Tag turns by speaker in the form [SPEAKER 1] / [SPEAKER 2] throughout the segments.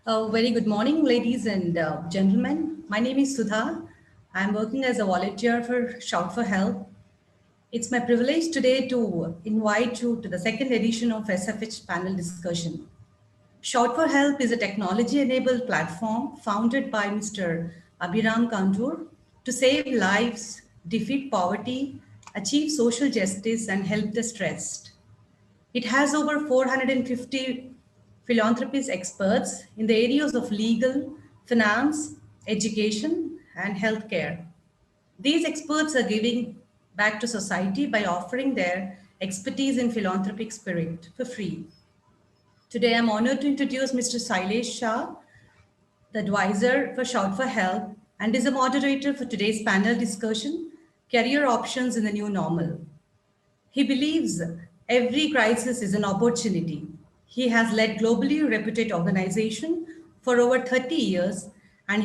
[SPEAKER 1] Very good morning, ladies and gentlemen. My name is Sudha. I'm working as a volunteer for Shout4Help. It's my privilege today to invite you to the second edition of SFH panel discussion. Shout4Help is a technology-enabled platform founded by Mr. Abhiram Kandur to save lives, defeat poverty, achieve social justice, and help the stressed. It has over 450 philanthropist experts in the areas of legal, finance, education, and healthcare. These experts are giving back to society by offering their expertise in philanthropic spirit for free. Today, I'm honored to introduce Mr. Sailesh Shah, the advisor for Shout4Help, and is a moderator for today's panel discussion, Career Options in the New Normal. He believes every crisis is an opportunity. He has led globally reputed organizations for over 30 years and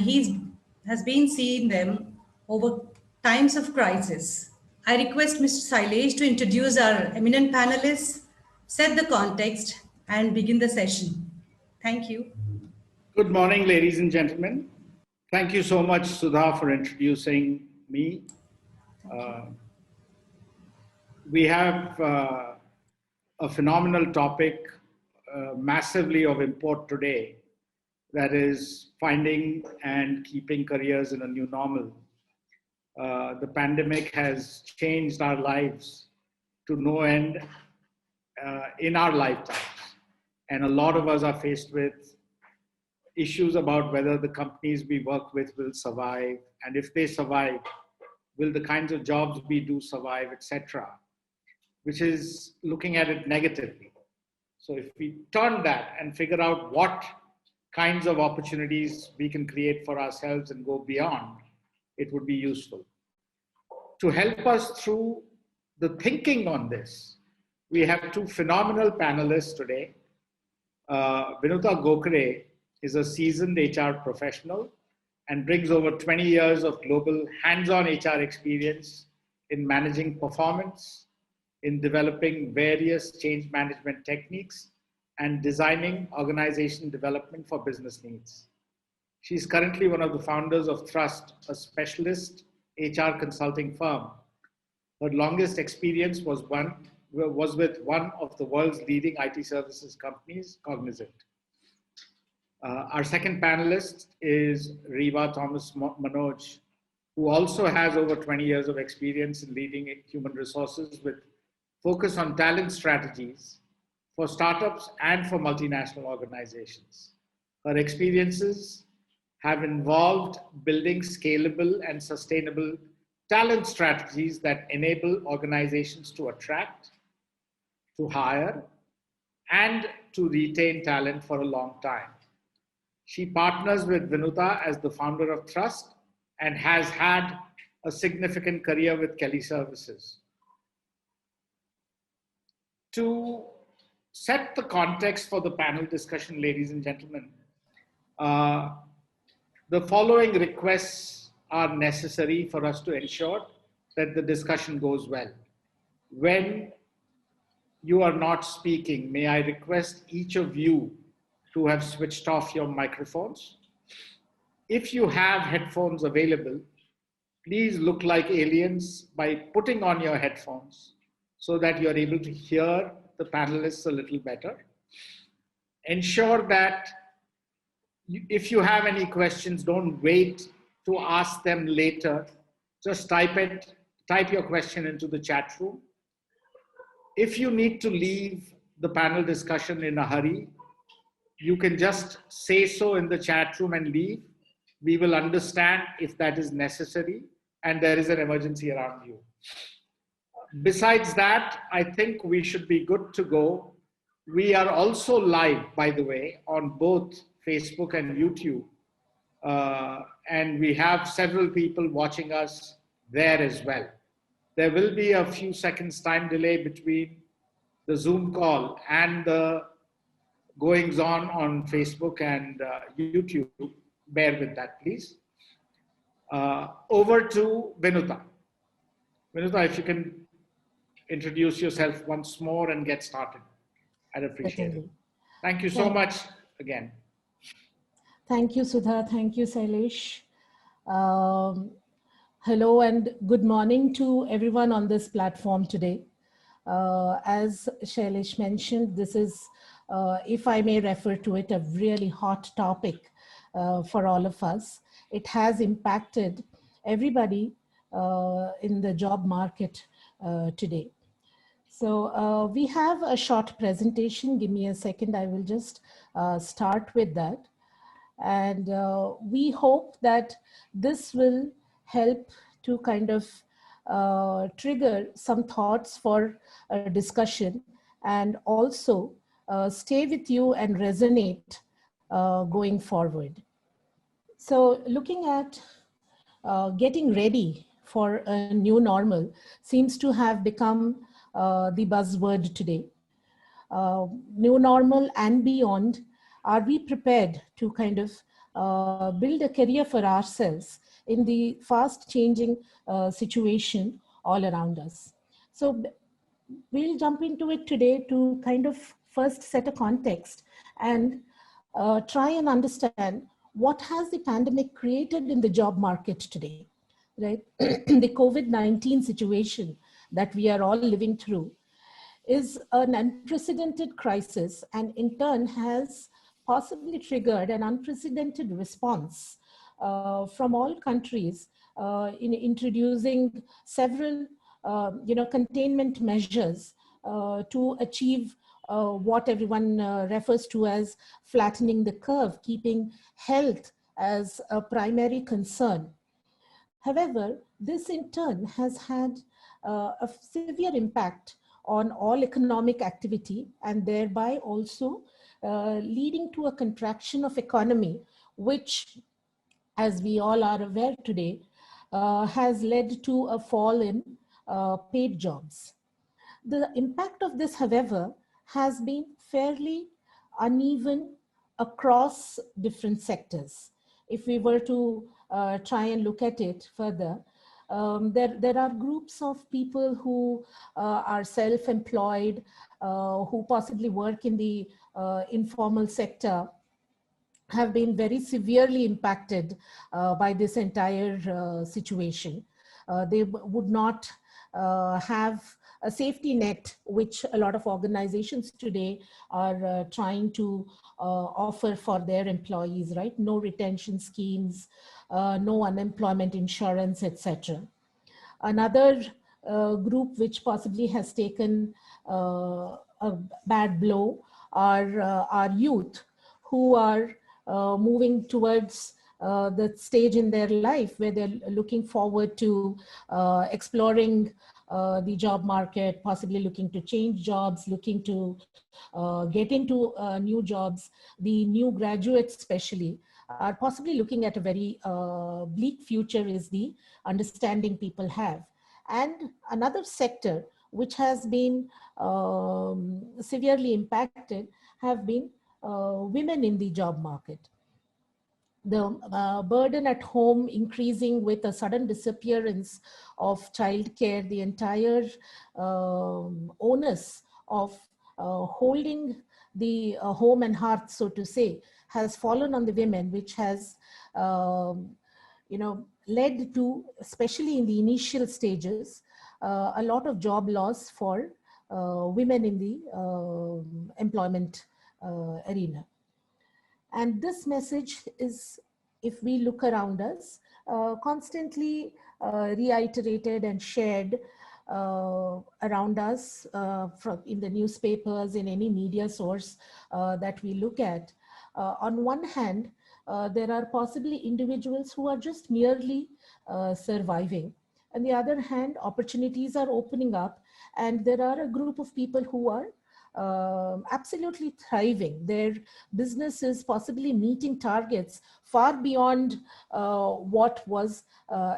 [SPEAKER 1] has been seeing them over times of crisis. I request Mr. Sailesh to introduce our eminent panelists, set the context, and begin the session. Thank you.
[SPEAKER 2] Good morning, ladies and gentlemen. Thank you so much, Sudha, for introducing me. We have a phenomenal topic, massively of import today, that is finding and keeping careers in a new normal. The pandemic has changed our lives to no end in our lifetimes. And a lot of us are faced with issues about whether the companies we work with will survive, and if they survive, will the kinds of jobs we do survive, etc., which is looking at it negatively. So if we turn that and figure out what kinds of opportunities we can create for ourselves and go beyond, it would be useful. To help us through the thinking on this, we have two phenomenal panelists today. Vinuta Gokhale is a seasoned HR professional and brings over 20 years of global hands-on HR experience in managing performance, in developing various change management techniques, and designing organization development for business needs. She's currently one of the founders of Thrust, a specialist HR consulting firm. Her longest experience was with one of the world's leading IT services companies, Cognizant. Our second panelist is Reba Thomas Manoj, who also has over 20 years of experience in leading human resources with focus on talent strategies for startups and for multinational organizations. Her experiences have involved building scalable and sustainable talent strategies that enable organizations to attract, to hire, and to retain talent for a long time. She partners with Vinuta as the founder of Thrust and has had a significant career with Kelly Services. To set the context for the panel discussion, ladies and gentlemen, the following requests are necessary for us to ensure that the discussion goes well. When you are not speaking, may I request each of you to have switched off your microphones. If you have headphones available, please look like aliens by putting on your headphones so that you're able to hear the panelists a little better. Ensure that if you have any questions, don't wait to ask them later. Just type your question into the chat room. If you need to leave the panel discussion in a hurry, you can just say so in the chat room and leave. We will understand if that is necessary and there is an emergency around you. Besides that, I think we should be good to go. We are also live, by the way, on both Facebook and YouTube. And we have several people watching us there as well. There will be a few seconds time delay between the Zoom call and the goings on Facebook and YouTube. Bear with that, please. Over to Vinuta. Vinuta, if you can introduce yourself once more and get started. I'd appreciate it. Thank you so much again.
[SPEAKER 3] Thank you, Sudha. Thank you, Sailesh. Um, Hello and good morning to everyone on this platform today. As Shailesh mentioned, this is, if I may refer to it, a really hot topic for all of us. It has impacted everybody in the job market today. So we have a short presentation. Give me a second. I will just start with that. And we hope that this will help to kind of trigger some thoughts for a discussion and also stay with you and resonate going forward. So looking at getting ready for a new normal seems to have become the buzzword today. New normal and beyond, are we prepared to kind of build a career for ourselves in the fast changing situation all around us? So we'll jump into it today to kind of first set a context and try and understand what has the pandemic created in the job market today, right? The COVID-19 situation that we are all living through is an unprecedented crisis and in turn has possibly triggered an unprecedented response from all countries in introducing several containment measures to achieve what everyone refers to as flattening the curve, keeping health as a primary concern. However, this in turn has had a severe impact on all economic activity and thereby also leading to a contraction of economy, which, as we all are aware today, has led to a fall in paid jobs. The impact of this, however, has been fairly uneven across different sectors. If we were to try and look at it further, there are groups of people who are self-employed, who possibly work in the informal sector, have been very severely impacted by this entire situation. They would not have a safety net, which a lot of organizations today are trying to offer for their employees, right? No retention schemes, no unemployment insurance, etc. Another group which possibly has taken a bad blow are our youth, who are moving towards the stage in their life where they're looking forward to exploring the job market, possibly looking to change jobs, looking to get into new jobs. The new graduates especially are possibly looking at a very bleak future is the understanding people have. And another sector which has been severely impacted have been women in the job market. The burden at home increasing with a sudden disappearance of childcare, the entire onus of holding the home and hearth, so to say, has fallen on the women, which has led to, especially in the initial stages, a lot of job loss for women in the employment arena. And this message is, if we look around us, constantly reiterated and shared around us in the newspapers, in any media source that we look at. On one hand, there are possibly individuals who are just merely surviving. On the other hand, opportunities are opening up, and there are a group of people who are absolutely thriving. Their business is possibly meeting targets far beyond what was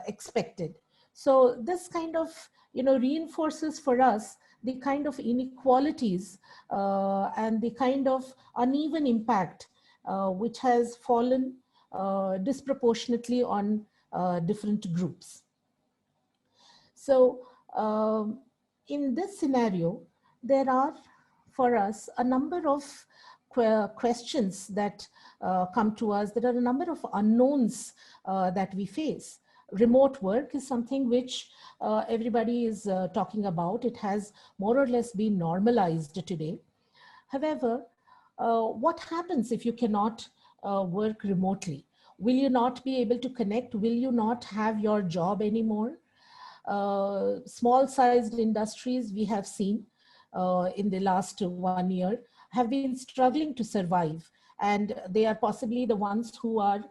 [SPEAKER 3] expected. So this kind of reinforces for us the kind of inequalities and the kind of uneven impact which has fallen disproportionately on different groups. So in this scenario, there are for us a number of questions that come to us. There are a number of unknowns that we face. Remote work is something which everybody is talking about. It has more or less been normalized today. However, what happens if you cannot work remotely? Will you not be able to connect? Will you not have your job anymore? Small-sized industries we have seen in the last 1 year have been struggling to survive, and they are possibly the ones who are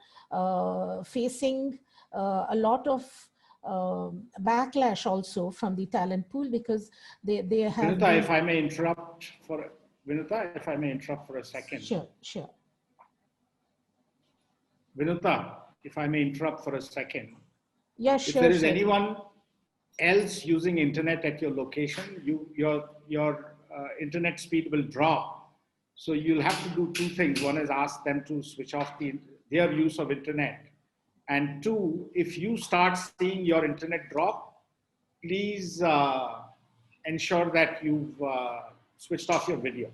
[SPEAKER 3] facing a lot of backlash also from the talent pool, because they have
[SPEAKER 2] Vinita, if I may interrupt for a second.
[SPEAKER 3] Sure.
[SPEAKER 2] Vinita, if I may interrupt for a second.
[SPEAKER 3] Yeah,
[SPEAKER 2] If
[SPEAKER 3] sure.
[SPEAKER 2] there is anyone else using internet at your location, your internet speed will drop. So you'll have to do two things. One is ask them to switch off their use of internet. And two, if you start seeing your internet drop, please ensure that you've switched off your video.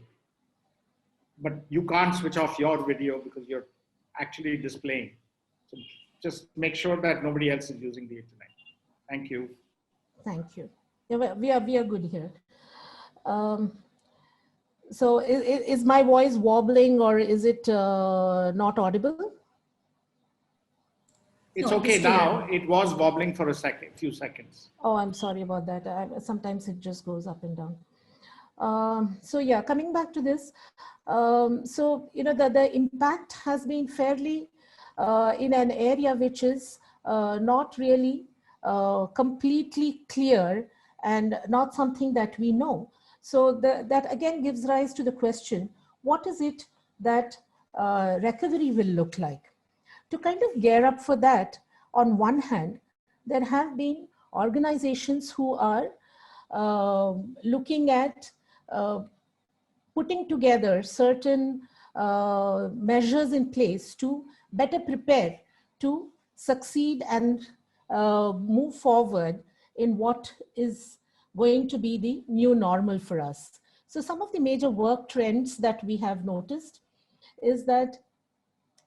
[SPEAKER 2] But you can't switch off your video because you're actually displaying. So just make sure that nobody else is using the internet. Thank you.
[SPEAKER 3] Thank you. Yeah, we are good here. So is my voice wobbling, or is it not audible?
[SPEAKER 2] It's okay now. It was wobbling for a few seconds.
[SPEAKER 3] Oh, I'm sorry about that. Sometimes it just goes up and down. So yeah, coming back to this. So, you know, the impact has been fairly in an area which is not really completely clear and not something that we know. So that again gives rise to the question, what is it that recovery will look like? To kind of gear up for that, on one hand, there have been organizations who are looking at putting together certain measures in place to better prepare to succeed and move forward in what is going to be the new normal for us. So some of the major work trends that we have noticed is that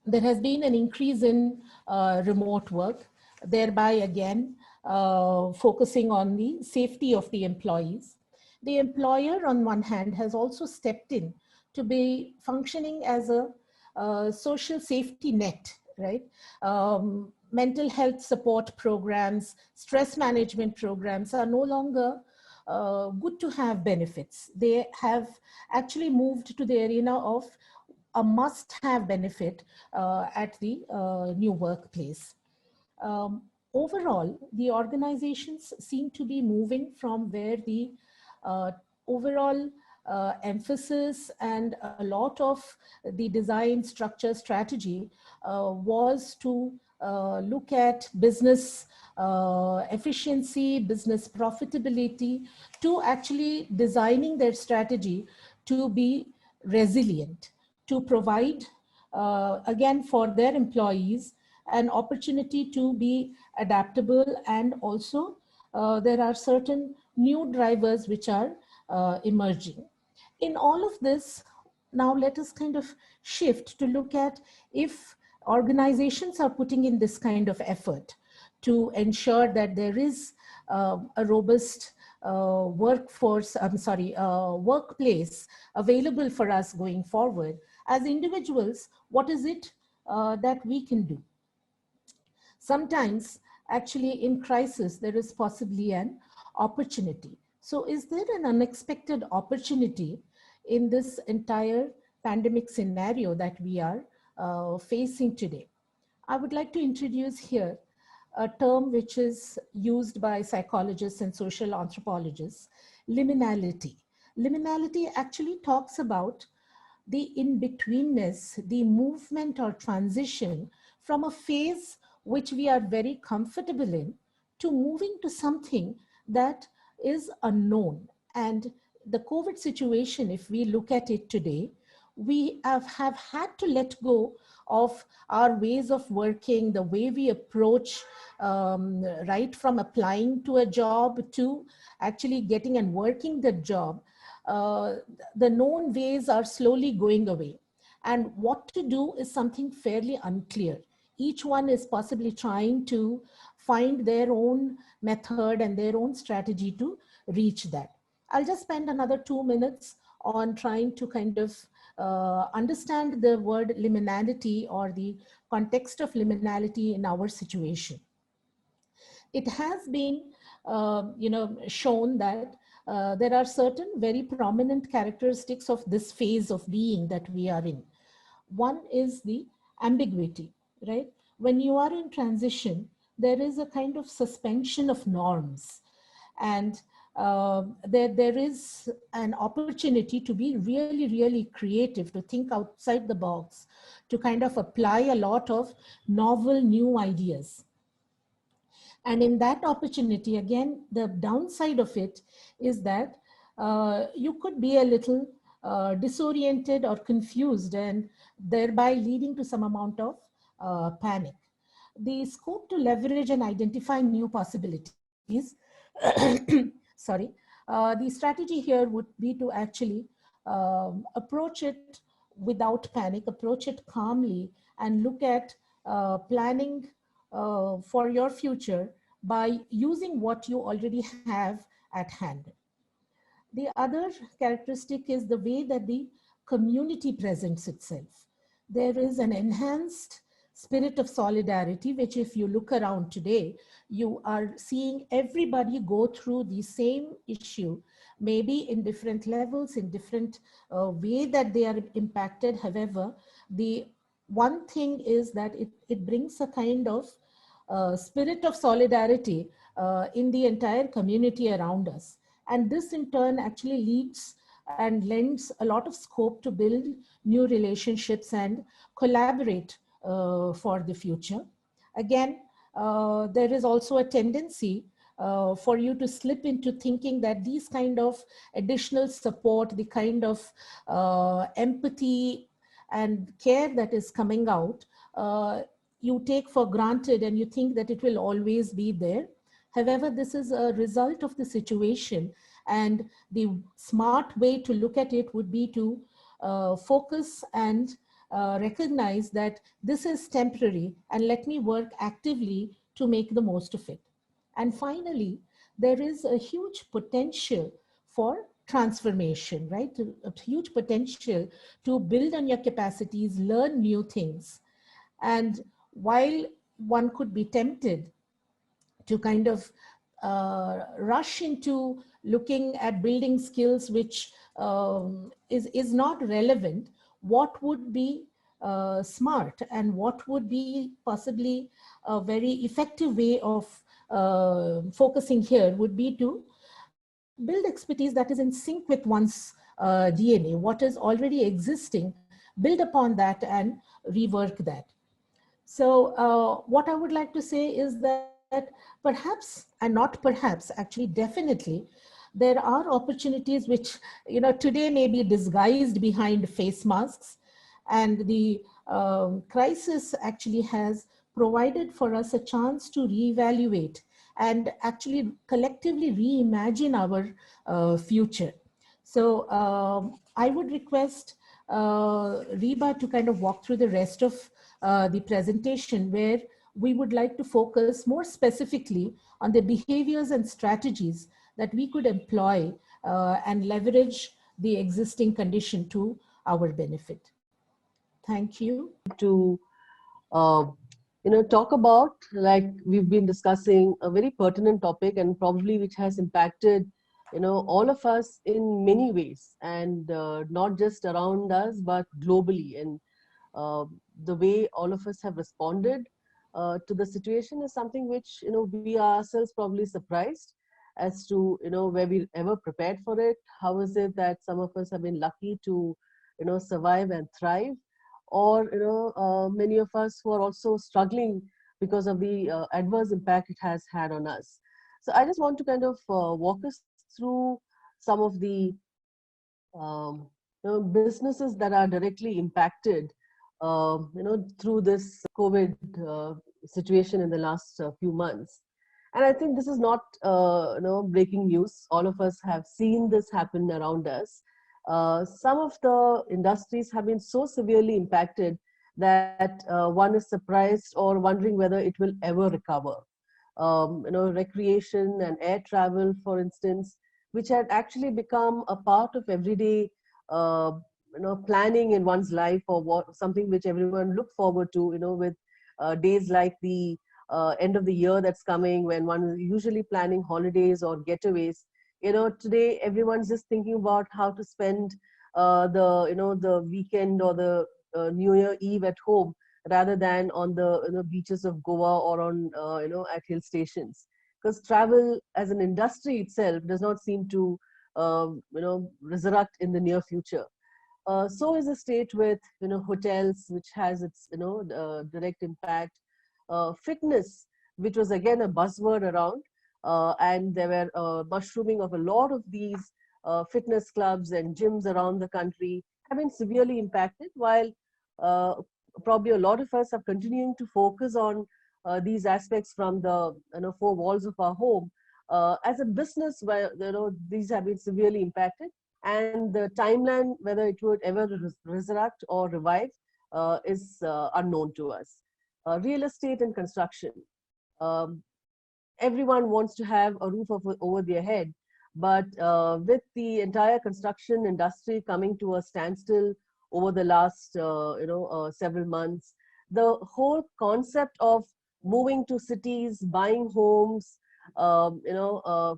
[SPEAKER 3] there has been an increase in remote work, thereby again focusing on the safety of the employees. The employer, on one hand, has also stepped in to be functioning as a social safety net, right? Mental health support programs, stress management programs are no longer good to have benefits. They have actually moved to the arena of a must-have benefit at the new workplace. Overall, the organizations seem to be moving from where the overall emphasis and a lot of the design structure strategy was to look at business efficiency, business profitability, to actually designing their strategy to be resilient, to provide, again, for their employees an opportunity to be adaptable, and also there are certain new drivers which are emerging. In all of this, now let us kind of shift to look at if organizations are putting in this kind of effort to ensure that there is a robust workforce, workplace available for us going forward. As individuals, what is it that we can do? Sometimes, actually, in crisis, there is possibly an opportunity. So is there an unexpected opportunity in this entire pandemic scenario that we are facing today? I would like to introduce here a term which is used by psychologists and social anthropologists, liminality. Liminality actually talks about the in-betweenness, the movement or transition from a phase which we are very comfortable in to moving to something that is unknown. And the COVID situation, if we look at it today, we have had to let go of our ways of working, the way we approach, right from applying to a job to actually getting and working the job. The known ways are slowly going away. And what to do is something fairly unclear. Each one is possibly trying to find their own method and their own strategy to reach that. I'll just spend another 2 minutes on trying to kind of understand the word liminality or the context of liminality in our situation. It has been, shown that there are certain very prominent characteristics of this phase of being that we are in. One is the ambiguity, right? When you are in transition, there is a kind of suspension of norms, and there is an opportunity to be really, really creative, to think outside the box, to kind of apply a lot of novel new ideas. And in that opportunity, again, the downside of it is that you could be a little disoriented or confused, and thereby leading to some amount of panic. The scope to leverage and identify new possibilities, sorry, the strategy here would be to actually approach it without panic, approach it calmly, and look at planning for your future by using what you already have at hand. The other characteristic is the way that the community presents itself. There is an enhanced spirit of solidarity, which if you look around today, you are seeing everybody go through the same issue, maybe in different levels, in different way that they are impacted. However, the one thing is that it brings a kind of spirit of solidarity in the entire community around us. And this in turn actually leads and lends a lot of scope to build new relationships and collaborate for the future. Again, there is also a tendency for you to slip into thinking that these kind of additional support, the kind of empathy and care that is coming out, you take for granted and you think that it will always be there. However, this is a result of the situation, and the smart way to look at it would be to focus and recognize that this is temporary, and let me work actively to make the most of it. And finally, there is a huge potential for transformation, right? A huge potential to build on your capacities, learn new things. And while one could be tempted to kind of rush into looking at building skills which is not relevant, what would be smart and what would be possibly a very effective way of focusing here would be to build expertise that is in sync with one's DNA, what is already existing, build upon that and rework that. So what I would like to say is that perhaps, and not perhaps, actually definitely, there are opportunities which, today may be disguised behind face masks. And the crisis actually has provided for us a chance to reevaluate and actually collectively reimagine our future. So I would request Reba to kind of walk through the rest of the presentation, where we would like to focus more specifically on the behaviors and strategies that we could employ and leverage the existing condition to our benefit. Thank you.
[SPEAKER 4] To talk about, like we've been discussing, a very pertinent topic, and probably which has impacted all of us in many ways, and not just around us but globally. And the way all of us have responded to the situation is something which we are ourselves probably surprised as to where we ever prepared for it. How is it that some of us have been lucky to survive and thrive, or many of us who are also struggling because of the adverse impact it has had on us. So I just want to kind of walk us through some of the businesses that are directly impacted through this COVID situation in the last few months. And I think this is not breaking news. All of us have seen this happen around us. Some of the industries have been so severely impacted that one is surprised or wondering whether it will ever recover. Recreation and air travel, for instance, which had actually become a part of everyday, planning in one's life, or something which everyone look forward to, with days like the end of the year that's coming, when one is usually planning holidays or getaways. Today everyone's just thinking about how to spend the weekend or the New Year Eve at home, rather than on the beaches of Goa or on at hill stations, because travel as an industry itself does not seem to resurrect in the near future. So is the state with hotels, which has its direct impact. Fitness, which was again a buzzword around, and there were mushrooming of a lot of these fitness clubs and gyms around the country, have been severely impacted, while uh, probably a lot of us are continuing to focus on these aspects from the four walls of our home. As a business, where these have been severely impacted, and the timeline whether it would ever resurrect or revive is unknown to us. Real estate and construction. Um, Everyone wants to have a roof over their head, but with the entire construction industry coming to a standstill over the last several months, the whole concept of moving to cities, buying homes, um, you know uh,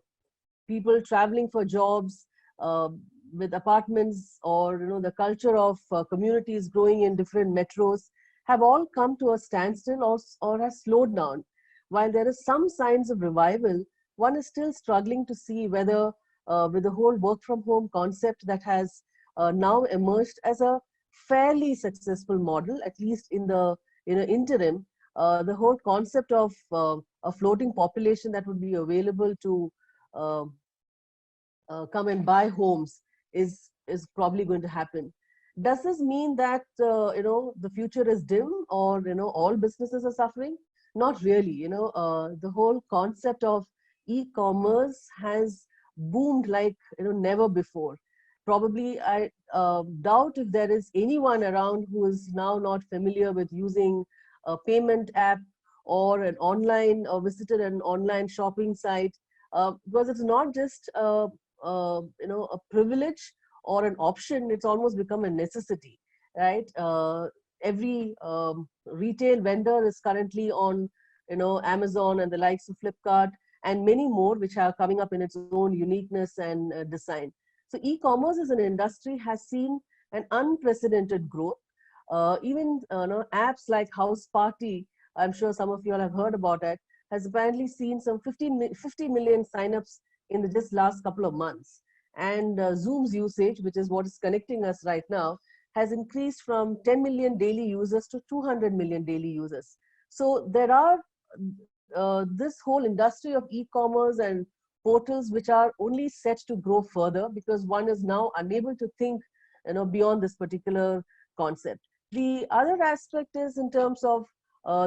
[SPEAKER 4] people traveling for jobs, uh, with apartments, or the culture of communities growing in different metros, have all come to a standstill, or has slowed down. While there is some signs of revival, one is still struggling to see whether, with the whole work from home concept that has now emerged as a fairly successful model, at least in the interim, the whole concept of a floating population that would be available to uh, come and buy homes is probably going to happen. Does this mean that the future is dim, or all businesses are suffering? Not really. The whole concept of e-commerce has boomed like never before. Probably, I doubt if there is anyone around who is now not familiar with using a payment app, or an online, or visited an online shopping site, because it's not just a privilege or an option, it's almost become a necessity, right? Every retail vendor is currently on Amazon and the likes of Flipkart, and many more which are coming up in its own uniqueness and design. So e-commerce as an industry has seen an unprecedented growth. Even apps like House Party, I'm sure some of you all have heard about it, has apparently seen some 50 million signups in the just last couple of months. And Zoom's usage, which is what is connecting us right now, has increased from 10 million daily users to 200 million daily users. So there are this whole industry of e-commerce and portals which are only set to grow further, because one is now unable to think beyond this particular concept. The other aspect is in terms of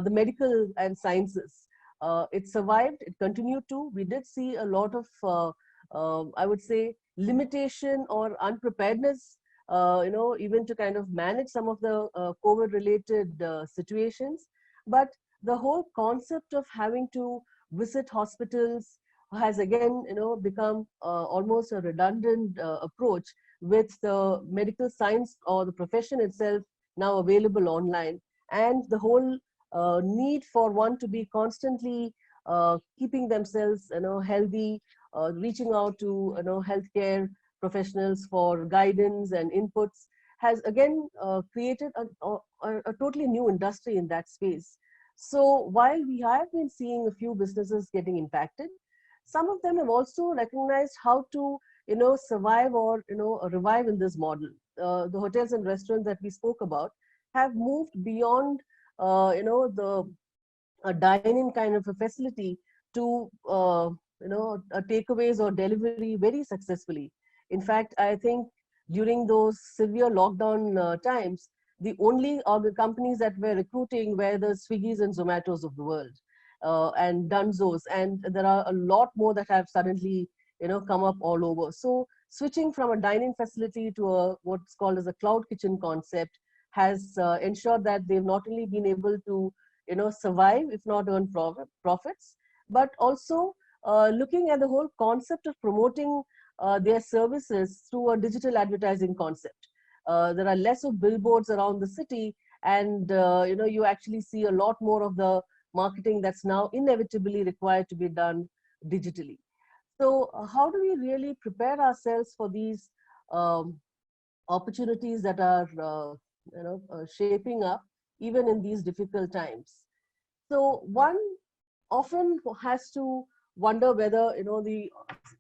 [SPEAKER 4] the medical and sciences. It survived, it continued to. We did see a lot of, I would say, limitation or unpreparedness, even to kind of manage some of the COVID-related situations. But the whole concept of having to visit hospitals has again, become almost a redundant approach, with the medical science or the profession itself now available online, and the whole need for one to be constantly keeping themselves healthy, reaching out to healthcare professionals for guidance and inputs, has again created a totally new industry in that space. So while we have been seeing a few businesses getting impacted, some of them have also recognized how to survive or revive in this model. The hotels and restaurants that we spoke about have moved beyond the a dine-in kind of a facility to takeaways or delivery very successfully. In fact, I think during those severe lockdown times, the only companies that were recruiting were the Swiggies and Zomatos of the world, and Dunzos, and there are a lot more that have suddenly come up all over. So switching from a dining facility to a what's called as a cloud kitchen concept has ensured that they've not only been able to, survive, if not earn profits, but also looking at the whole concept of promoting their services through a digital advertising concept. There are less of billboards around the city, and you actually see a lot more of the marketing that's now inevitably required to be done digitally. So how do we really prepare ourselves for these um, opportunities that are shaping up even in these difficult times? So one often has to wonder whether the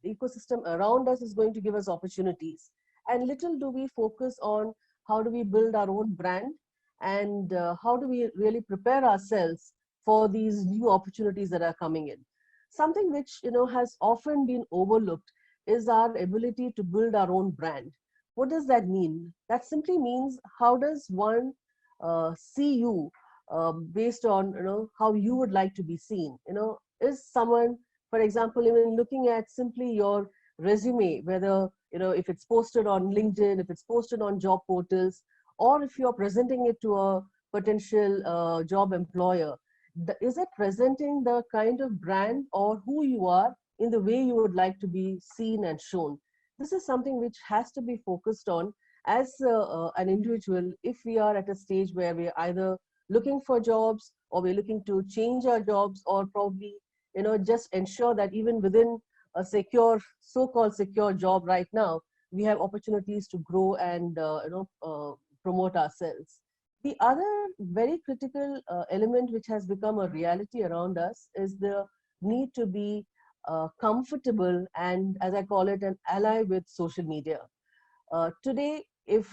[SPEAKER 4] ecosystem around us is going to give us opportunities, and little do we focus on how do we build our own brand, and how do we really prepare ourselves for these new opportunities that are coming in. Something which has often been overlooked is our ability to build our own brand. What does that mean? That simply means, how does one see you based on how you would like to be seen? Is someone, for example, even looking at simply your resume, whether if it's posted on LinkedIn, if it's posted on job portals, or if you're presenting it to a potential job employer, is it presenting the kind of brand or who you are in the way you would like to be seen and shown? This is something which has to be focused on as an individual if we are at a stage where we're either looking for jobs, or we're looking to change our jobs, or probably just ensure that even within a secure, so-called secure job right now, we have opportunities to grow and promote ourselves. The other very critical element which has become a reality around us is the need to be comfortable and, as I call it, an ally with social media. Today, if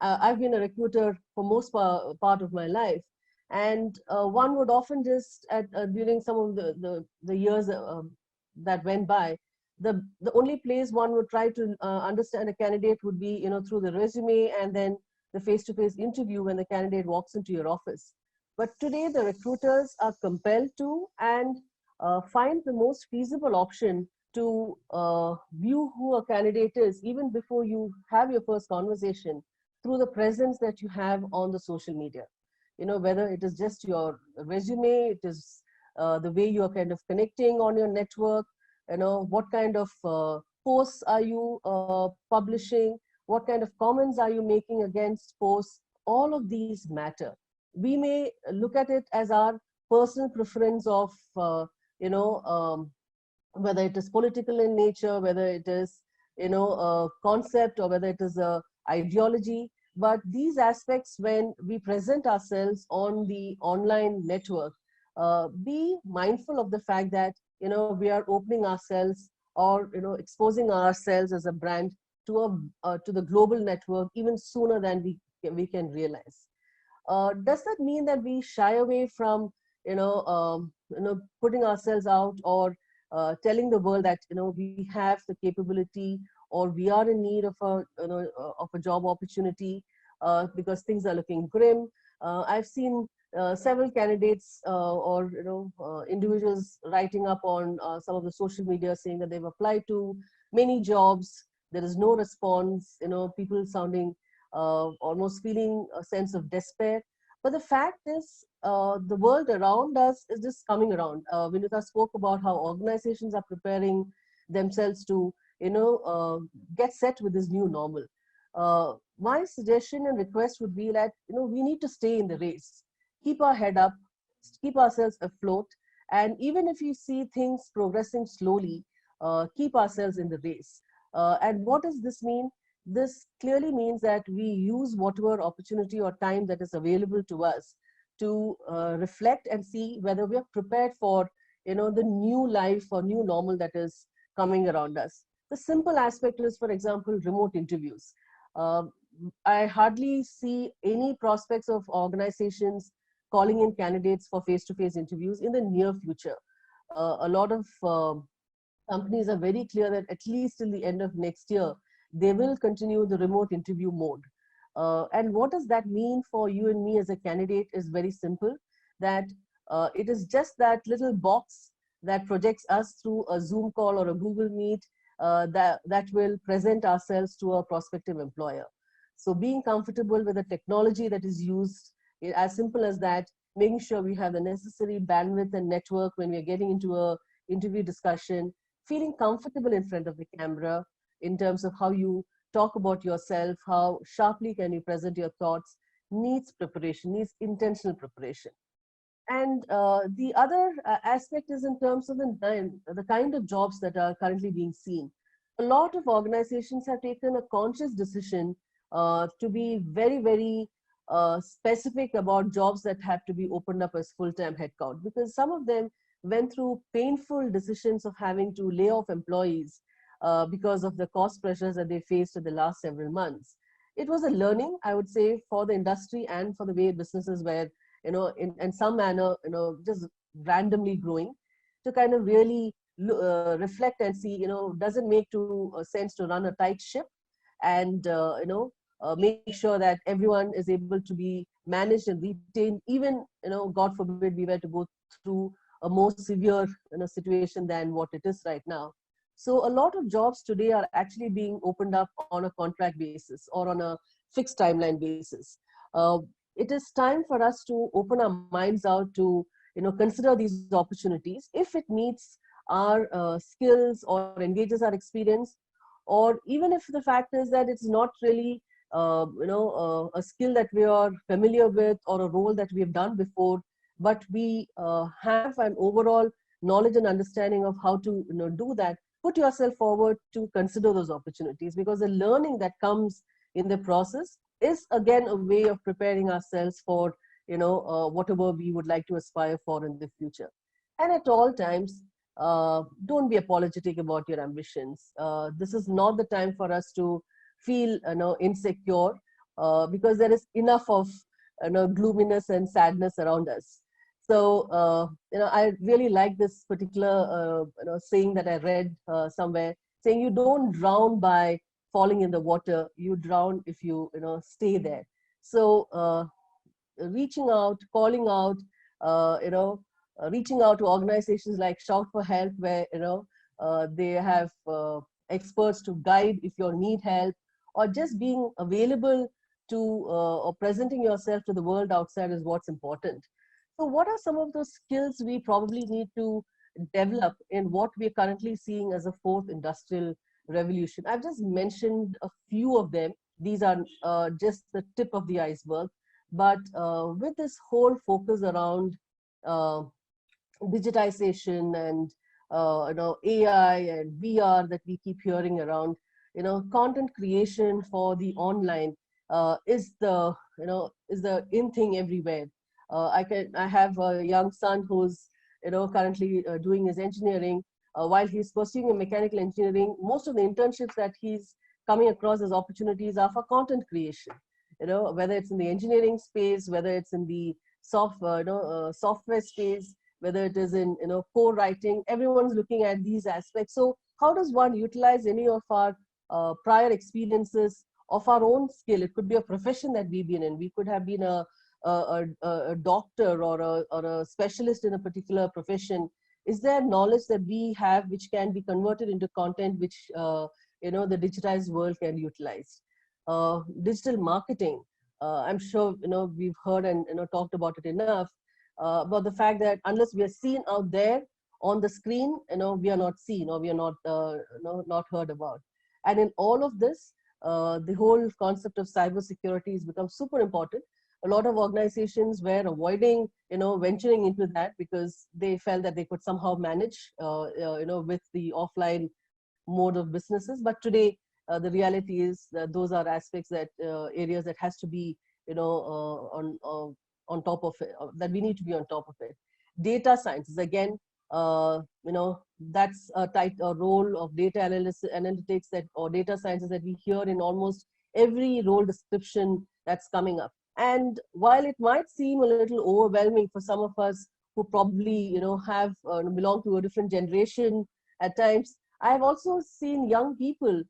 [SPEAKER 4] I've been a recruiter for most part of my life, and one would often just, during some of the years that went by, the only place one would try to understand a candidate would be through the resume, and then the face-to-face interview when the candidate walks into your office. But today, the recruiters are compelled to and find the most feasible option to view who a candidate is even before you have your first conversation, through the presence that you have on the social media. Whether it is just your resume, it is the way you are kind of connecting on your network, what kind of posts are you publishing, what kind of comments are you making against posts. All of these matter. We may look at it as our personal preference of whether it is political in nature, whether it is a concept, or whether it is a ideology. But these aspects, when we present ourselves on the online network, be mindful of the fact that we are opening ourselves, or exposing ourselves as a brand to the global network even sooner than we can realize. Does that mean that we shy away from putting ourselves out, or telling the world that we have the capability, or we are in need of a job opportunity because things are looking grim? I've seen several candidates or individuals writing up on some of the social media saying that they've applied to many jobs. There is no response. People sounding almost feeling a sense of despair. But the fact is, the world around us is just coming around. Vinita spoke about how organizations are preparing themselves to, get set with this new normal. My suggestion and request would be that, we need to stay in the race, keep our head up, keep ourselves afloat, and even if you see things progressing slowly, keep ourselves in the race. And what does this mean? This clearly means that we use whatever opportunity or time that is available to us to reflect and see whether we are prepared for the new life or new normal that is coming around us. The simple aspect is, for example, remote interviews. I hardly see any prospects of organizations calling in candidates for face-to-face interviews in the near future. A lot of companies are very clear that at least till the end of next year, they will continue the remote interview mode. And what does that mean for you and me as a candidate is very simple, that it is just that little box that projects us through a Zoom call or a Google Meet that will present ourselves to a prospective employer. So being comfortable with the technology that is used, as simple as that, making sure we have the necessary bandwidth and network when we're getting into a interview discussion, feeling comfortable in front of the camera in terms of how you talk about yourself, how sharply can you present your thoughts, needs preparation, needs intentional preparation. And the other aspect is in terms of the kind of jobs that are currently being seen. A lot of organizations have taken a conscious decision to be very, very specific about jobs that have to be opened up as full-time headcount, because some of them went through painful decisions of having to lay off employees because of the cost pressures that they faced in the last several months. It was a learning, I would say, for the industry and for the way businesses were, in some manner, just randomly growing, to kind of really reflect and see, does it make sense to run a tight ship and, make sure that everyone is able to be managed and retained, even, God forbid, we were to go through a more severe situation than what it is right now. So a lot of jobs today are actually being opened up on a contract basis or on a fixed timeline basis. It is time for us to open our minds out to consider these opportunities if it meets our skills or engages our experience, or even if the fact is that it's not really a skill that we are familiar with or a role that we have done before, but we have an overall knowledge and understanding of how to do that. Put yourself forward to consider those opportunities, because the learning that comes in the process is again a way of preparing ourselves for whatever we would like to aspire for in the future. And at all times, don't be apologetic about your ambitions. This is not the time for us to feel insecure, because there is enough of gloominess and sadness around us. So I really like this particular saying that I read somewhere, saying you don't drown by falling in the water, you drown if you stay there. So reaching out, calling out, reaching out to organizations like Shoutforhelp, where they have experts to guide if you need help, or just being available to or presenting yourself to the world outside is what's important. So what are some of those skills we probably need to develop in what we're currently seeing as a fourth industrial revolution? I've just mentioned a few of them. These are just the tip of the iceberg. But with this whole focus around digitization and AI and VR that we keep hearing around, content creation for the online is the in thing everywhere. I have a young son who's currently doing his engineering. While he's pursuing a mechanical engineering, most of the internships that he's coming across as opportunities are for content creation. Whether it's in the engineering space, whether it's in the software space, whether it is in co-writing, everyone's looking at these aspects. So how does one utilize any of our prior experiences of our own skill? It could be a profession that we've been in. We could have been a doctor or a specialist in a particular profession. Is there knowledge that we have which can be converted into content which the digitized world can utilize? Digital marketing, I'm sure we've heard and talked about it enough, about the fact that unless we are seen out there on the screen, we are not seen, or we are not heard about. And in all of this, the whole concept of cybersecurity has become super important. A lot of organizations were avoiding venturing into that because they felt that they could somehow manage with the offline mode of businesses. But today the reality is that those are aspects that areas that has to be on top of it, that we need to be on top of it. Data sciences, again, that's a role of data analytics or data sciences that we hear in almost every role description that's coming up. And while it might seem a little overwhelming for some of us who probably have belong to a different generation at times, I have also seen young people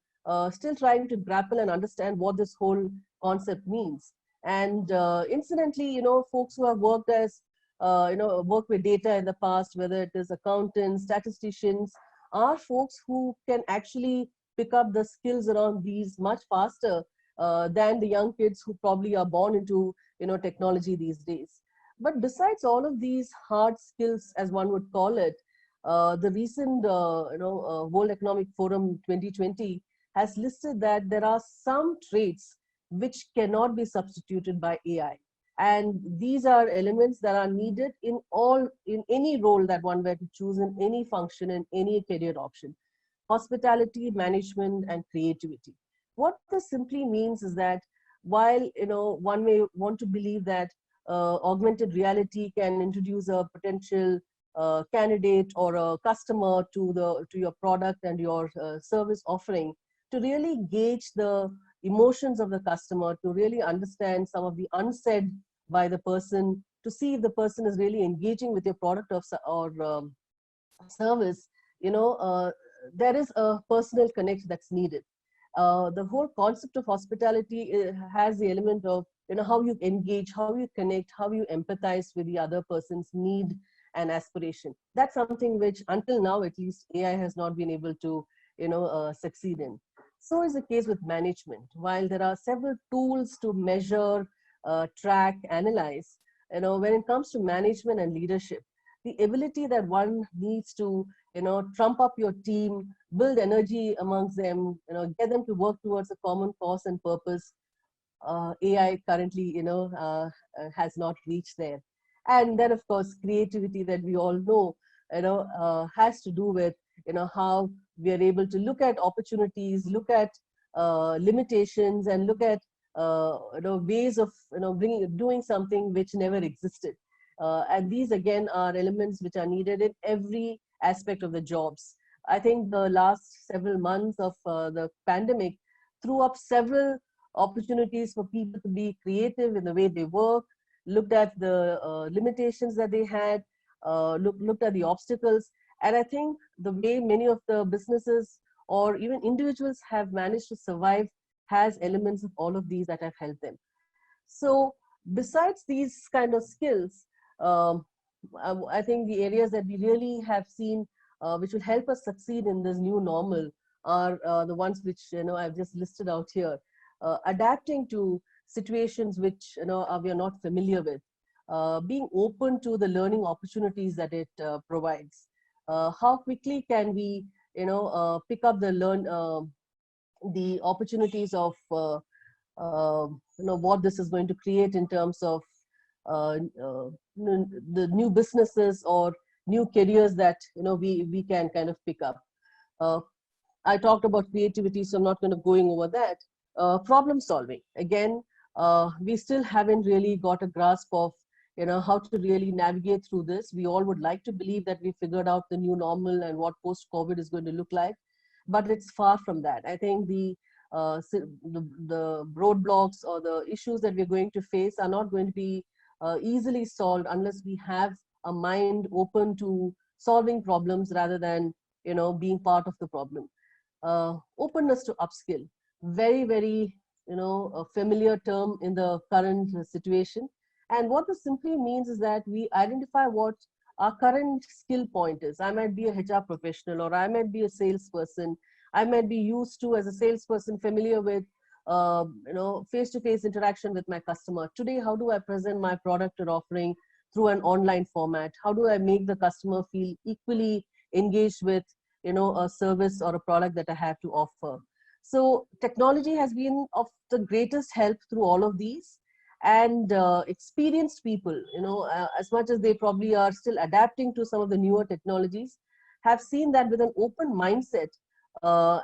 [SPEAKER 4] still trying to grapple and understand what this whole concept means. And incidentally, folks who have worked as worked with data in the past, whether it is accountants, statisticians, are folks who can actually pick up the skills around these much faster than the young kids who probably are born into technology these days. But besides all of these hard skills, as one would call it, the recent World Economic Forum 2020 has listed that there are some traits which cannot be substituted by AI. And these are elements that are needed in any role that one were to choose, in any function, in any career option: hospitality, management, and creativity. What this simply means is that while one may want to believe that augmented reality can introduce a potential candidate or a customer to your product and your service offering, to really gauge the emotions of the customer, to really understand some of the unsaid by the person, to see if the person is really engaging with your product or service, there is a personal connect that's needed. The whole concept of hospitality has the element of how you engage, how you connect, how you empathize with the other person's need and aspiration. That's something which until now at least AI has not been able to succeed in. So is the case with management. While there are several tools to measure, track, analyze, when it comes to management and leadership, the ability that one needs to trump up your team, build energy amongst them, get them to work towards a common cause and purpose, AI currently has not reached there. And then of course creativity, that we all know has to do with how we are able to look at opportunities, look at limitations, and look at ways of doing something which never existed. And these again are elements which are needed in every aspect of the jobs. I think the last several months of the pandemic threw up several opportunities for people to be creative in the way they work, looked at the limitations that they had, looked at the obstacles. And I think the way many of the businesses or even individuals have managed to survive has elements of all of these that have helped them. So besides these kind of skills, I think the areas that we really have seen which will help us succeed in this new normal are the ones which I've just listed out here. Adapting to situations which we are not familiar with, being open to the learning opportunities that it provides. How quickly can we pick up the opportunities of what this is going to create in terms of the new businesses or new careers that we can kind of pick up. I talked about creativity, so I'm not going to going over that. Problem solving, again, we still haven't really got a grasp of how to really navigate through this. We all would like to believe that we figured out the new normal and what post-COVID is going to look like, but it's far from that. I think the roadblocks or the issues that we're going to face are not going to be easily solved unless we have a mind open to solving problems rather than being part of the problem. Openness to upskill, very, very a familiar term in the current situation. And what this simply means is that we identify what our current skill point is. I might be a HR professional, or I might be a salesperson. I might be used to, as a salesperson, familiar with face-to-face interaction with my customer. Today, how do I present my product or offering through an online format? How do I make the customer feel equally engaged with a service or a product that I have to offer? So technology has been of the greatest help through all of these. And experienced people, as much as they probably are still adapting to some of the newer technologies, have seen that with an open mindset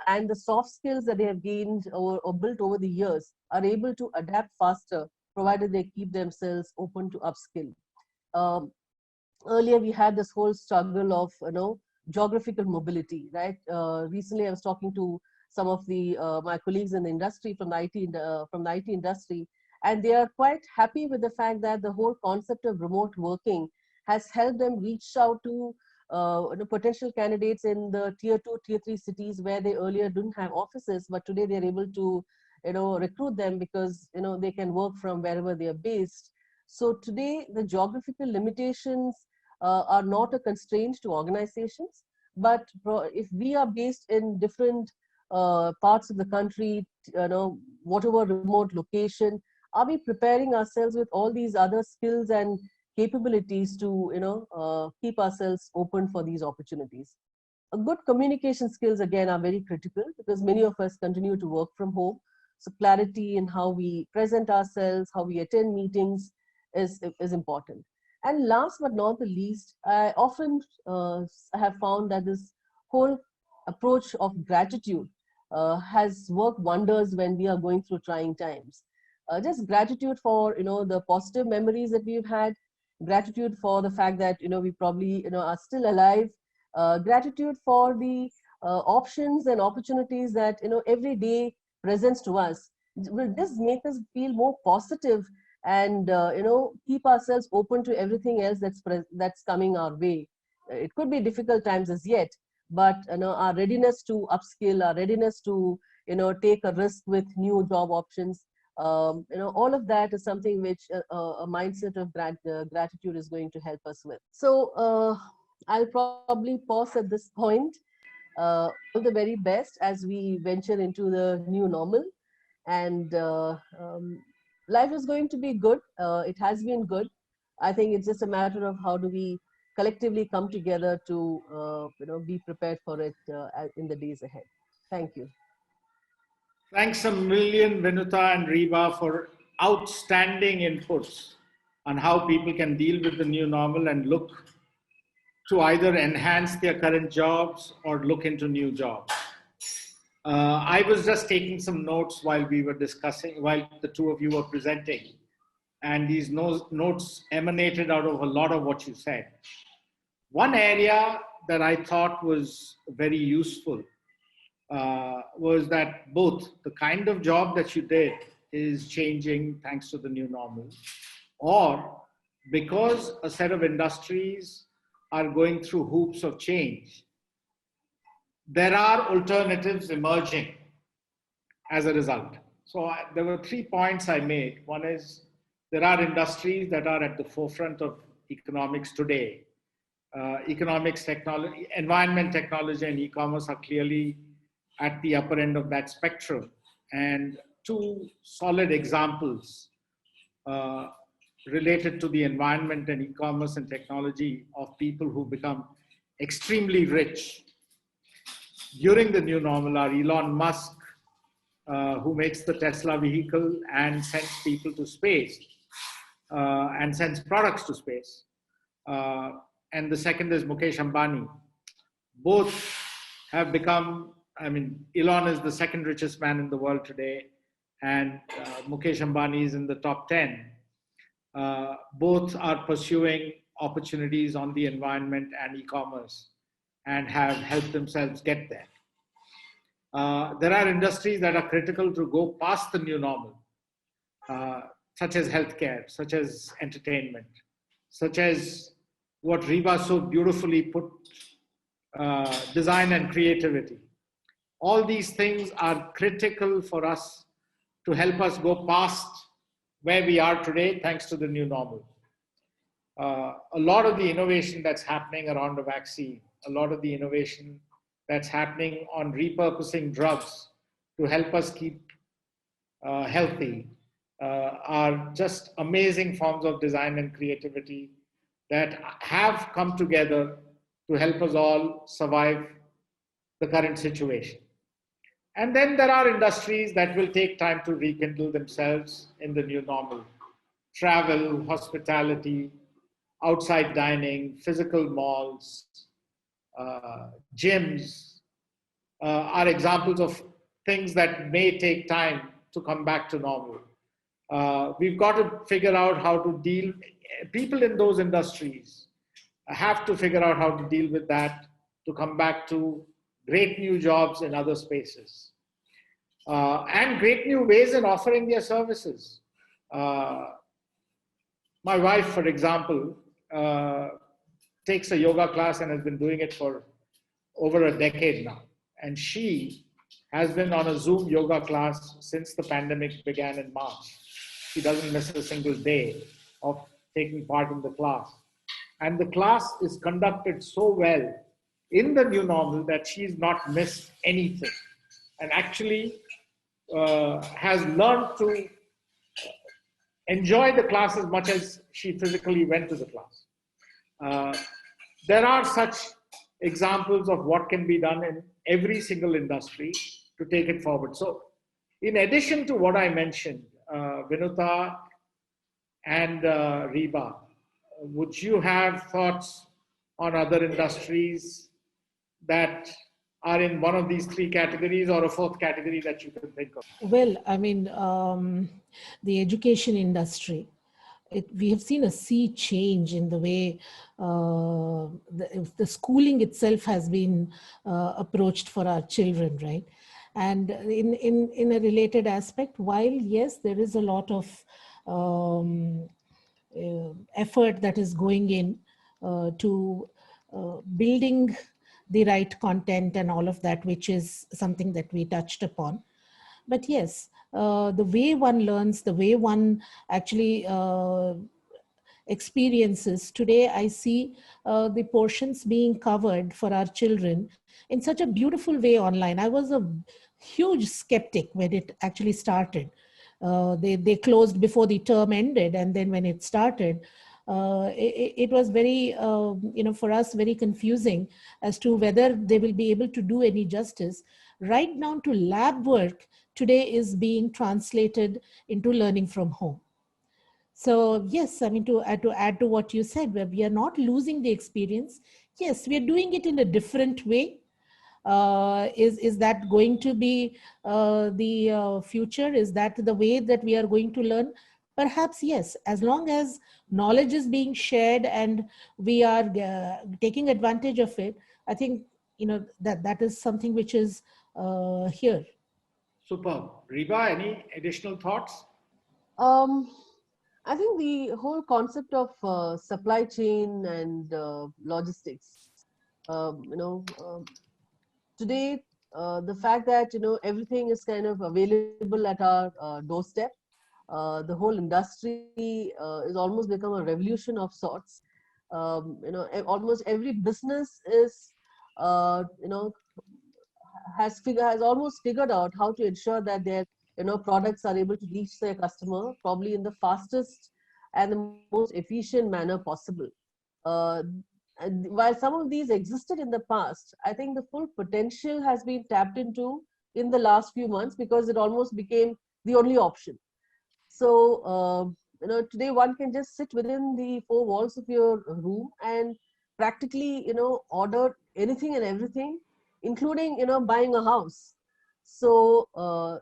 [SPEAKER 4] and the soft skills that they have gained or built over the years, are able to adapt faster, provided they keep themselves open to upskill. Earlier, we had this whole struggle of geographical mobility, right? Recently, I was talking to some of the my colleagues in the industry from the IT industry, and they are quite happy with the fact that the whole concept of remote working has helped them reach out to potential candidates in the tier 2, tier 3 cities where they earlier didn't have offices, but today they're able to recruit them because they can work from wherever they are based. So today the geographical limitations are not a constraint to organizations, but if we are based in different parts of the country, whatever remote location, are we preparing ourselves with all these other skills and capabilities to keep ourselves open for these opportunities? A good communication skills again are very critical, because many of us continue to work from home. So clarity in how we present ourselves, how we attend meetings is important. And last but not the least, I often have found that this whole approach of gratitude has worked wonders when we are going through trying times. Just gratitude for the positive memories that we've had, gratitude for the fact that we probably are still alive, gratitude for the options and opportunities that every day presents to us. Will this make us feel more positive and keep ourselves open to everything else that's coming our way? It could be difficult times as yet, but our readiness to upskill, our readiness to take a risk with new job options, all of that is something which a mindset of gratitude is going to help us with. So I'll probably pause at this point. All the very best as we venture into the new normal, and life is going to be good. It has been good. I think it's just a matter of how do we collectively come together to be prepared for it in the days ahead. Thank you.
[SPEAKER 2] Thanks a million, Vinuta and Reba, for outstanding inputs on how people can deal with the new normal and look to either enhance their current jobs or look into new jobs. I was just taking some notes while we were discussing, while the two of you were presenting, and these notes emanated out of a lot of what you said. One area that I thought was very useful was that both the kind of job that you did is changing thanks to the new normal, or because a set of industries are going through hoops of change, there are alternatives emerging as a result. So there were 3 points I made. One is there are industries that are at the forefront of economics today. Economics, technology, environment, technology, and e-commerce are clearly at the upper end of that spectrum. And 2 solid examples related to the environment and e-commerce and technology of people who become extremely rich during the new normal are Elon Musk, who makes the Tesla vehicle and sends people to space and sends products to space. And the second is Mukesh Ambani. Both have become, Elon is the second richest man in the world today, and Mukesh Ambani is in the top 10. Both are pursuing opportunities on the environment and e-commerce and have helped themselves get there. There are industries that are critical to go past the new normal, such as healthcare, such as entertainment, such as what Reba so beautifully put, design and creativity. All these things are critical for us to help us go past where we are today, thanks to the new normal. A lot of the innovation that's happening around a vaccine, a lot of the innovation that's happening on repurposing drugs to help us keep healthy are just amazing forms of design and creativity that have come together to help us all survive the current situation. And then there are industries that will take time to rekindle themselves in the new normal. Travel, hospitality, outside dining, physical malls, gyms are examples of things that may take time to come back to normal. We've got to figure out how to deal, people in those industries have to figure out how to deal with that to come back to great new jobs in other spaces. And great new ways in offering their services. My wife, for example, takes a yoga class and has been doing it for over a decade now. And she has been on a Zoom yoga class since the pandemic began in March. She doesn't miss a single day of taking part in the class. And the class is conducted so well in the new normal that she's not missed anything and actually has learned to enjoy the class as much as she physically went to the class. There are such examples of what can be done in every industry to take it forward. So, in addition to what I mentioned, Vinuta and Reba, would you have thoughts on other industries that are in one of these three categories or a fourth category that you can think of?
[SPEAKER 3] Well, I mean, the education industry, we have seen a sea change in the way the schooling itself has been approached for our children, right? And in a related aspect, while yes, there is a lot of effort that is going in to building the right content and all of that, which is something that we touched upon. But yes, the way one learns, the way one actually experiences, today I see the portions being covered for our children in such a beautiful way online. I was a huge skeptic when it actually started. They closed before the term ended, and then when it started, it was very, for us, very confusing as to whether they will be able to do any justice. Right down to lab work today is being translated into learning from home. So yes, I mean, to add to what you said, where we are not losing the experience. Yes, we are doing it in a different way. Is that going to be the future? Is that the way that we are going to learn? Perhaps yes, as long as knowledge is being shared and we are taking advantage of it. I think that is something which is here.
[SPEAKER 2] Superb. Reba, any additional thoughts?
[SPEAKER 4] Um, I think the whole concept of supply chain and logistics, you know, today, the fact that, everything is kind of available at our doorstep, the whole industry is almost become a revolution of sorts. Almost every business is, has almost figured out how to ensure that their products are able to reach their customer probably in the fastest and the most efficient manner possible. Uh, and while some of these existed in the past, I think the full potential has been tapped into in the last few months because it almost became the only option. So, today one can just sit within the four walls of your room and practically, order anything and everything, including, buying a house. So,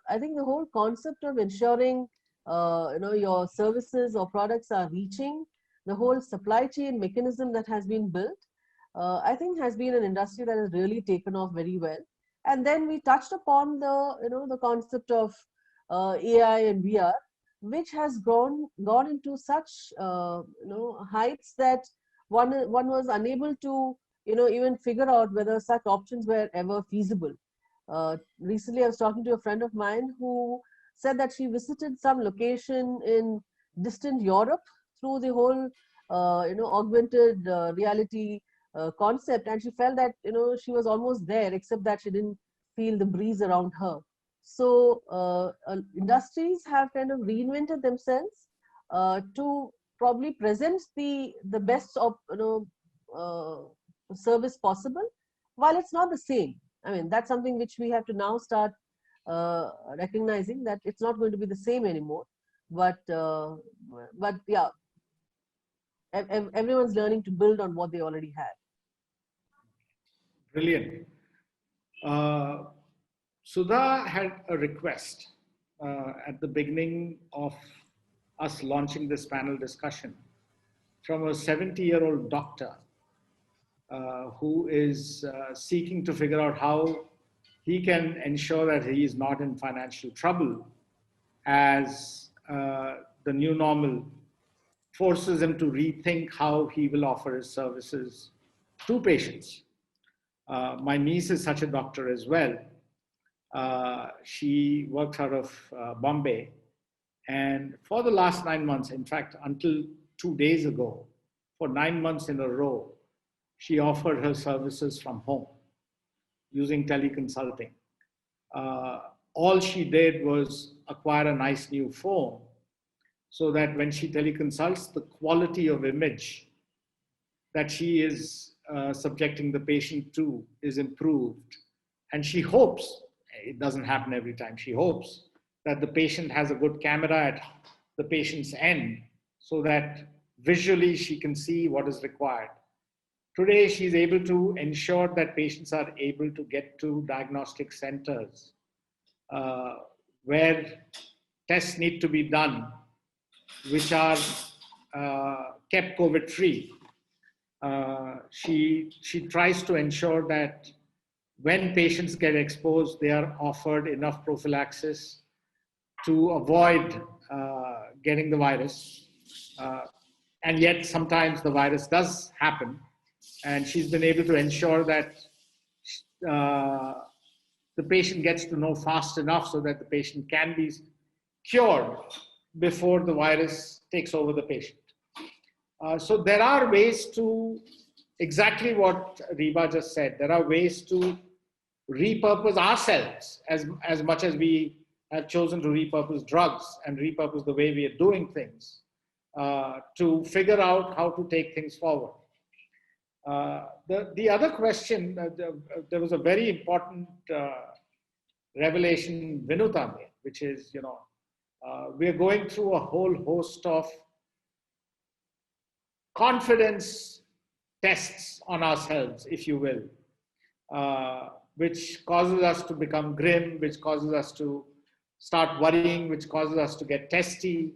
[SPEAKER 4] I think the whole concept of ensuring, your services or products are reaching, the whole supply chain mechanism that has been built, I think has been an industry that has really taken off very well. And then we touched upon the concept of AI and VR, which has gone into such heights that one was unable to even figure out whether such options were ever feasible. Recently, I was talking to a friend of mine who said that she visited some location in distant Europe through the whole augmented reality concept, and she felt that she was almost there, except that she didn't feel the breeze around her. So industries have kind of reinvented themselves to probably present the best of service possible, while it's not the same. I mean, that's something which we have to now start recognizing that it's not going to be the same anymore. But yeah, everyone's learning to build on what they already have.
[SPEAKER 2] Brilliant. Sudha had a request at the beginning of us launching this panel discussion from a 70-year-old doctor who is seeking to figure out how he can ensure that he is not in financial trouble as the new normal forces him to rethink how he will offer his services to patients. My niece is such a doctor as well. She works out of Bombay. And for the last 9 months, in fact, until 2 days ago, for 9 months in a row, she offered her services from home using teleconsulting. All she did was acquire a nice new phone so that when she teleconsults, the quality of image that she is subjecting the patient to is improved. And she hopes, it doesn't happen every time, she hopes that the patient has a good camera at the patient's end so that visually she can see what is required. Today, she's able to ensure that patients are able to get to diagnostic centers where tests need to be done, which are kept COVID free. She tries to ensure that when patients get exposed, they are offered enough prophylaxis to avoid getting the virus. And yet sometimes the virus does happen. And she's been able to ensure that the patient gets to know fast enough so that the patient can be cured before the virus takes over the patient. So there are ways to, exactly what Reba just said, there are ways to repurpose ourselves as much as we have chosen to repurpose drugs and repurpose the way we are doing things to figure out how to take things forward. The other question, there was a very important revelation Vinuta made, which is, we're going through a whole host of confidence tests on ourselves, if you will, which causes us to become grim, which causes us to start worrying, which causes us to get testy.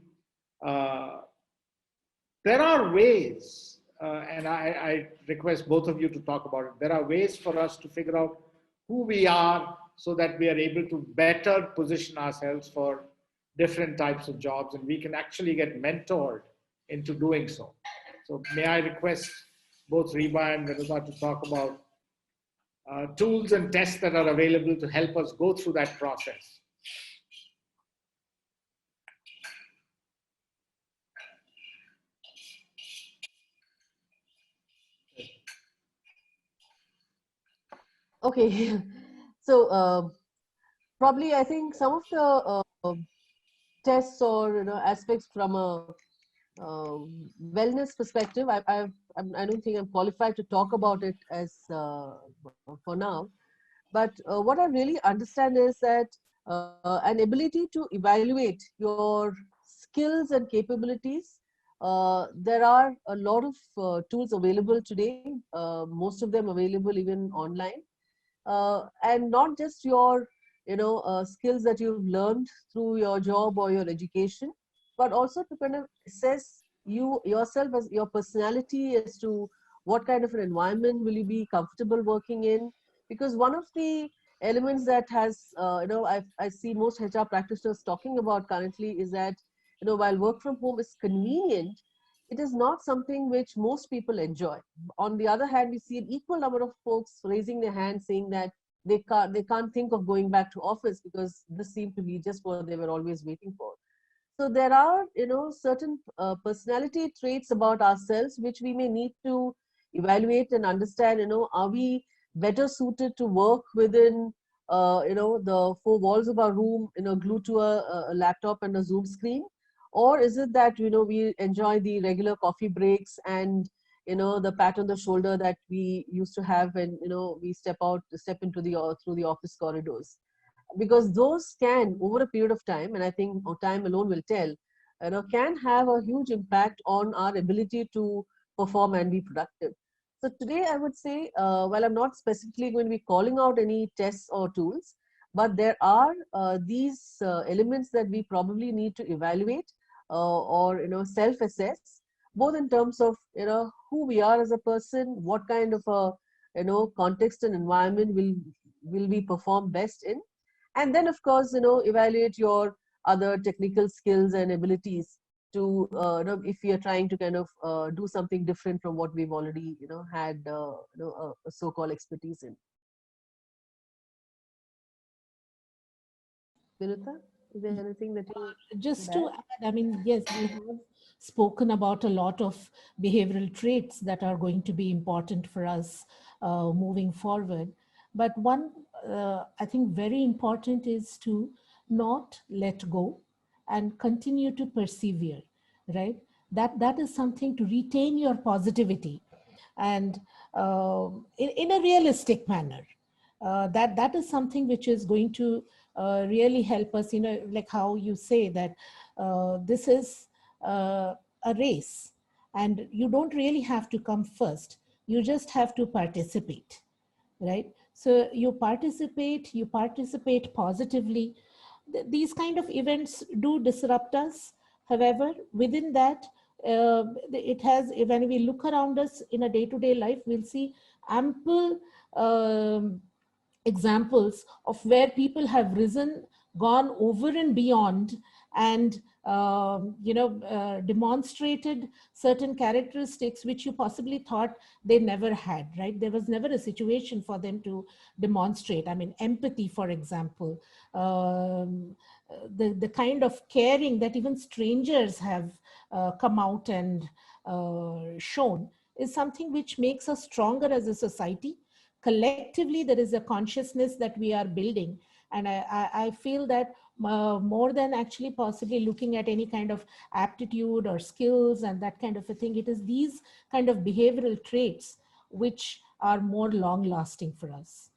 [SPEAKER 2] There are ways, and I request both of you to talk about it. There are ways for us to figure out who we are so that we are able to better position ourselves for different types of jobs, and we can actually get mentored into doing so. So may I request both Reba and Vinuta to talk about tools and tests that are available to help us go through that process.
[SPEAKER 4] Okay, so probably I think some of the tests or aspects from a wellness perspective, I don't think I'm qualified to talk about it as for now. But what I really understand is that an ability to evaluate your skills and capabilities. There are a lot of tools available today, most of them available even online. And not just your skills that you've learned through your job or your education, but also to kind of assess you yourself as your personality as to what kind of an environment will you be comfortable working in. Because one of the elements that has I see most HR practitioners talking about currently is that while work from home is convenient, it is not something which most people enjoy. On the other hand, we see an equal number of folks raising their hands saying that they can't think of going back to office because this seemed to be just what they were always waiting for. So there are certain personality traits about ourselves which we may need to evaluate and understand. Are we better suited to work within the four walls of our room, glued to a laptop and a Zoom screen? Or is it that we enjoy the regular coffee breaks and the pat on the shoulder that we used to have when we step into the through the office corridors? Because those can, over a period of time, and I think time alone will tell, can have a huge impact on our ability to perform and be productive. So today I would say, while I'm not specifically going to be calling out any tests or tools, but there are these elements that we probably need to evaluate or self-assess, both in terms of who we are as a person, what kind of a context and environment will we perform best in, and then of course evaluate your other technical skills and abilities to if we are trying to kind of do something different from what we've already had a so-called expertise in. Vinita, is there anything that you
[SPEAKER 3] Just
[SPEAKER 4] would
[SPEAKER 3] to
[SPEAKER 4] add?
[SPEAKER 3] add, I mean, yes, we have spoken about a lot of behavioral traits that are going to be important for us moving forward. But one, I think, very important is to not let go and continue to persevere, right? That is something to retain your positivity, and in a realistic manner. That is something which is going to really help us, like how you say that this is a race, and you don't really have to come first. You just have to participate, right? So you participate positively. These kind of events do disrupt us. However, within that, it has, when we look around us in a day-to-day life, we'll see ample examples of where people have risen, gone over and beyond, and demonstrated certain characteristics which you possibly thought they never had, right? There was never a situation for them to demonstrate. I mean, empathy, for example, the kind of caring that even strangers have come out and shown is something which makes us stronger as a society. Collectively, there is a consciousness that we are building, and I feel that more than actually possibly looking at any kind of aptitude or skills and that kind of a thing, it is these kind of behavioral traits which are more long lasting for us.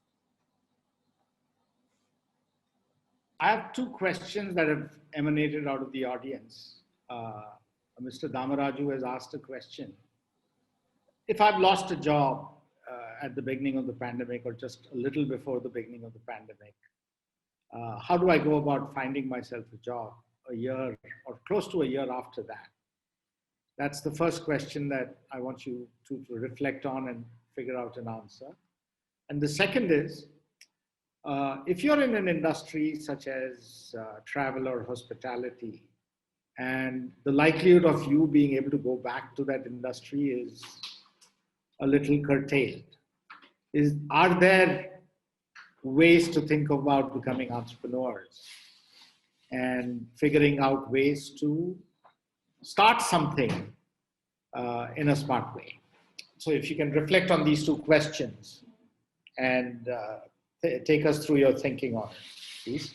[SPEAKER 2] I have two questions that have emanated out of the audience. Mr. Damaraju has asked a question. If I've lost a job at the beginning of the pandemic or just a little before the beginning of the pandemic, how do I go about finding myself a job a year or close to a year after that? That's the first question that I want you to reflect on and figure out an answer. And the second is, if you're in an industry such as travel or hospitality, and the likelihood of you being able to go back to that industry is a little curtailed, are there ways to think about becoming entrepreneurs and figuring out ways to start something in a smart way? So if you can reflect on these two questions and take us through your thinking on it, please.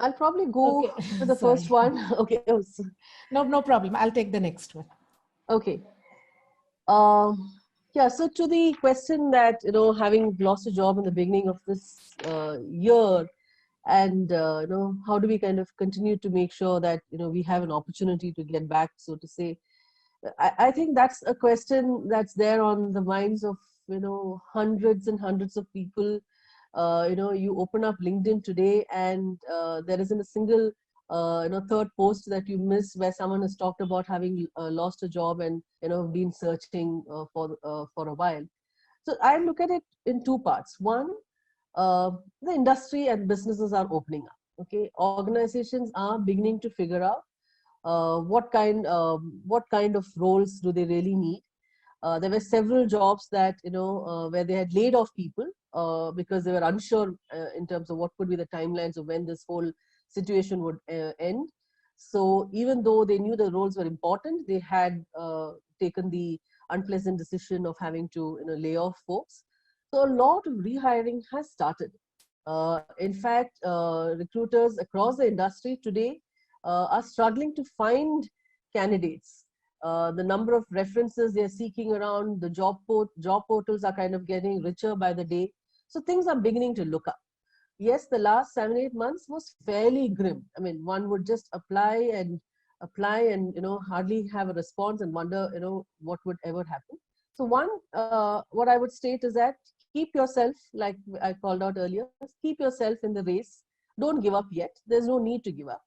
[SPEAKER 4] I'll probably go to the first one. Okay.
[SPEAKER 3] No problem. I'll take the next one.
[SPEAKER 4] Okay. Yeah, so to the question that, having lost a job in the beginning of this year, and, how do we kind of continue to make sure that, we have an opportunity to get back, so to say. I think that's a question that's there on the minds of, hundreds and hundreds of people. You open up LinkedIn today and there isn't a single third post that you miss where someone has talked about having lost a job and been searching for a while. So I look at it in two parts. One, the industry and businesses are opening up. Okay, organizations are beginning to figure out what kind of roles do they really need. There were several jobs that where they had laid off people because they were unsure in terms of what could be the timelines of when this whole situation would end. So even though they knew the roles were important, they had taken the unpleasant decision of having to lay off folks. So a lot of rehiring has started. In fact, recruiters across the industry today are struggling to find candidates. The number of references they're seeking around the job portals are kind of getting richer by the day. So things are beginning to look up. Yes, the last 7-8 months was fairly grim. I mean, one would just apply and hardly have a response and wonder, what would ever happen. So one, what I would state is that keep yourself, like I called out earlier, keep yourself in the race. Don't give up yet. There's no need to give up.